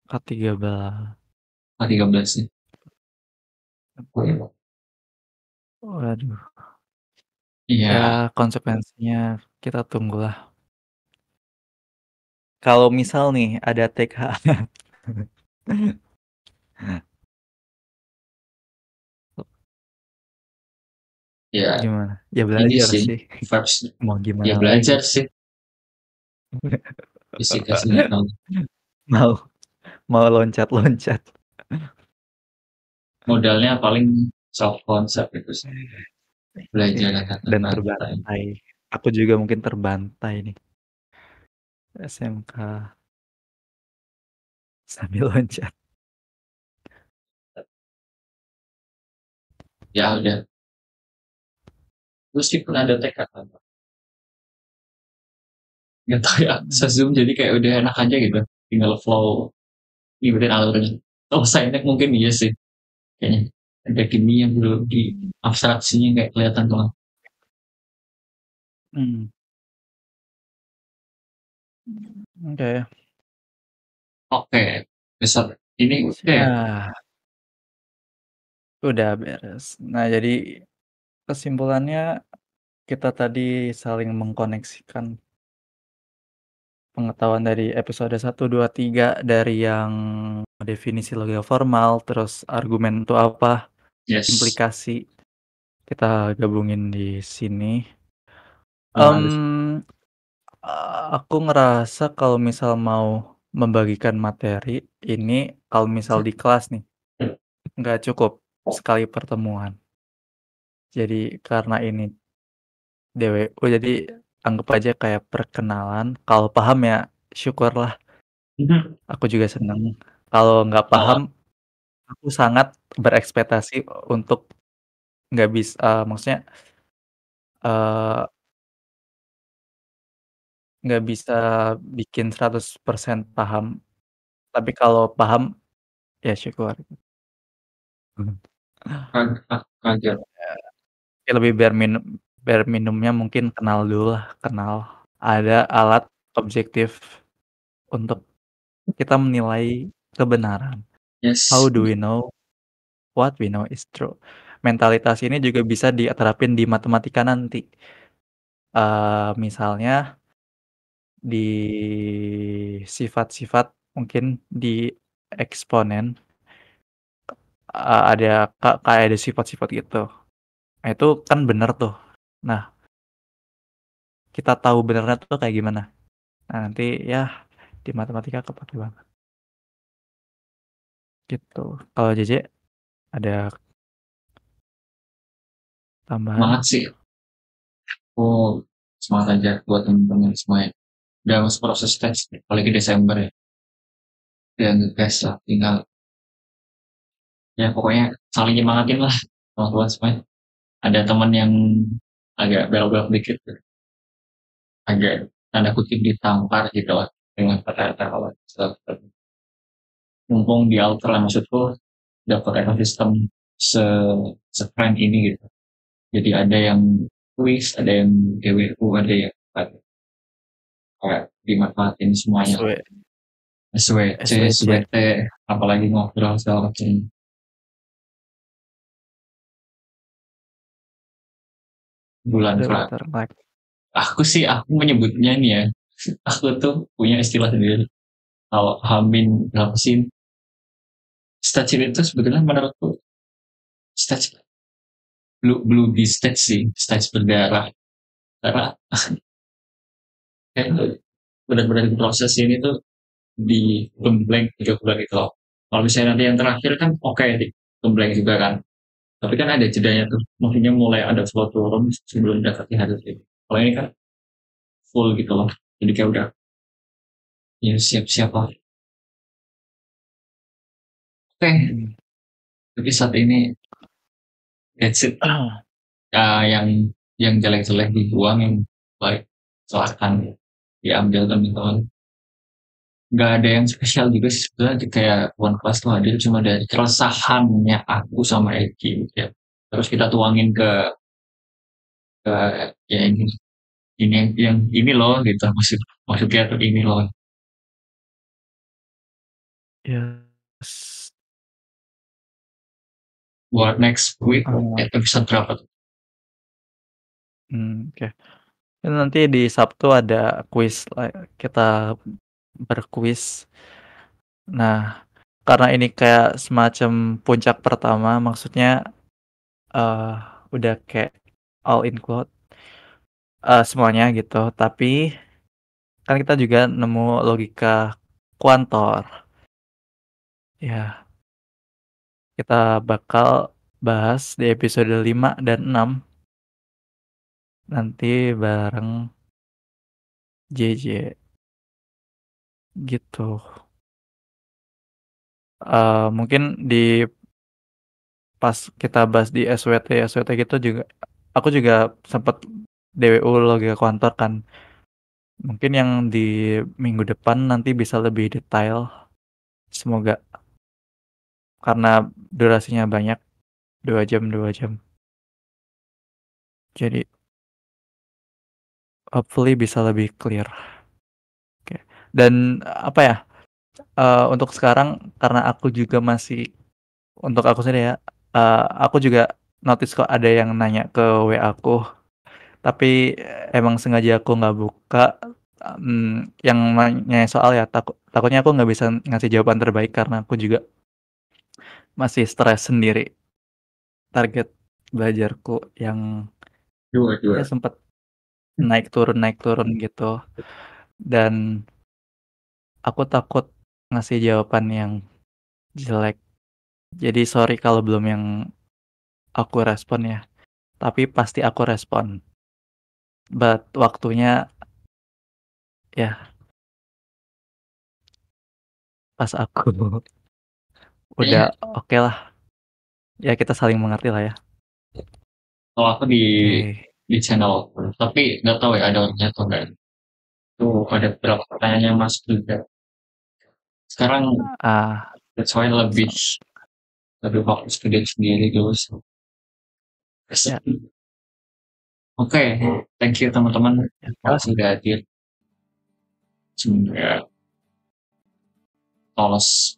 K13. 13 nih. Waduh. Ya Iya. konsekuensinya kita tunggulah. Kalau misal nih ada TK, Ya gimana? Ya ini belajar sih. sih. Vibes. Mau Ya gimana lagi? belajar sih. Fisika sih nggak tahu. Mau mau loncat-loncat. Modalnya paling soft concept itu sih. Belajar Iya, dan kata-kata. terbantai. Aku juga mungkin terbantai nih. SMK sambil loncat. Ya udah. Meskipun ada tekad apa. Nggak tahu ya. Zoom jadi kayak udah enak aja gitu. Tinggal flow. Ngikutin alurnya. Oh saya mungkin iya sih. Kayaknya ada kimia yang belum di abstraksinya kayak kelihatan tuh. Hmm. Oke. Oke. Besok ini udah ya. Ya, udah beres. Nah, jadi kesimpulannya kita tadi saling mengkoneksikan pengetahuan dari episode 1, 2, 3 dari yang definisi logika formal, terus argumen itu apa, Yes. implikasi kita gabungin di sini. Nah, Aku ngerasa kalau misal mau membagikan materi ini, kalau misal di kelas nih, nggak cukup sekali pertemuan. Jadi karena ini DWU, jadi anggap aja kayak perkenalan. Kalau paham ya syukurlah, aku juga seneng. Kalau nggak kalau paham, aku sangat berekspektasi untuk nggak bisa, maksudnya eh, nggak bisa bikin 100% paham. Tapi kalau paham, ya syukur. kaget. Ya lebih bare minimumnya mungkin kenal dulu lah, kenal. Ada alat objektif untuk kita menilai kebenaran. How Yes. do we know what we know is true? Mentalitas ini juga bisa diterapin di matematika nanti. Misalnya di sifat-sifat, mungkin di eksponen, ada kayak ada sifat-sifat gitu. Nah, itu kan bener tuh. Nah, kita tahu benernya tuh kayak gimana. Nah, nanti ya di matematika kepake banget gitu. Kalau JJ ada tambahan? Semangat sih. Oh, semangat aja buat teman-teman semuanya. Udah masuk proses tes, apalagi Desember ya. Dan ngegas lah, tinggal ya pokoknya saling nyemangatin lah teman-teman semuanya. Ada teman yang agak belok-belok dikit, agak tanda kutip ditampar gitu lah. dengan kata-kata kalau mumpung di Ultra maksudku dapat ekosistem se sekeren ini gitu. Jadi ada yang quiz, ada yang DWU, ada yang kayak dimanfaatin semuanya. SW, SWC, SWC, SWT, apalagi ngobrol segala macam. Bulan udah Fra. bentar like. Aku menyebutnya nih ya. Aku tuh punya istilah sendiri. Kalau Hamin berapa sih? Stage itu sebetulnya menurutku stage blue di stage sih, stage berdarah. Karena kayak benar-benar proses ini tuh di gembleng 3 bulan itu loh. Kalau misalnya nanti yang terakhir kan oke di gembleng juga kan. Tapi kan ada jedanya tuh. Maksudnya mulai ada flow turun sebelum mendekati hari ini. Kalau ini kan full gitu loh. Jadi kayak udah ya siap-siap lah. Oke, Mm-mm. tapi saat ini that's it. Yang jelek-jelek dibuang, yang baik silahkan diambil teman-teman. Nggak ada yang spesial juga sih sebetulnya kayak One Class tuh hadir cuma dari keresahannya aku sama Eki gitu ya. Terus kita tuangin ke ya ini yang ini loh gitu maksudnya tuh ini loh Yes. buat next week Oh, episode berapa tuh? oke. Dan nanti di Sabtu ada quiz, kita berkuis. Nah, karena ini kayak semacam puncak pertama, maksudnya eh udah kayak all include semuanya gitu. Tapi kan kita juga nemu logika kuantor. Ya, kita bakal bahas di episode 5 dan 6 nanti bareng JJ gitu. Mungkin di pas kita bahas di SWT gitu juga aku juga sempat DWU logika kuantor kan. Mungkin yang di minggu depan nanti bisa lebih detail. Semoga karena durasinya banyak 2 jam. Jadi hopefully bisa lebih clear. Oke. Dan apa ya? Untuk sekarang karena aku juga masih untuk aku sendiri ya, aku juga notice kok ada yang nanya ke WA aku, tapi emang sengaja aku nggak buka. Yang nanya soal ya takutnya aku nggak bisa ngasih jawaban terbaik karena aku juga masih stres sendiri target belajarku yang Dua ya dua. sempat naik turun gitu, dan aku takut ngasih jawaban yang jelek. Jadi sorry kalau belum yang aku respon ya, tapi pasti aku respon. But waktunya ya pas aku udah Kayaknya oke lah. Ya kita saling mengerti lah ya. kalau aku Oke. di channel tapi nggak tahu ya ada orangnya atau enggak. Tuh ada beberapa pertanyaan yang masuk juga. Sekarang Ah, that's why lebih so, lebih fokus ke diri sendiri dulu sih. ya, Oke, thank you teman-teman. ya, Terima kasih sudah hadir. Semoga lolos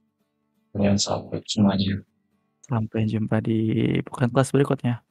kalian sampai semuanya. sampai jumpa di bukan kelas berikutnya.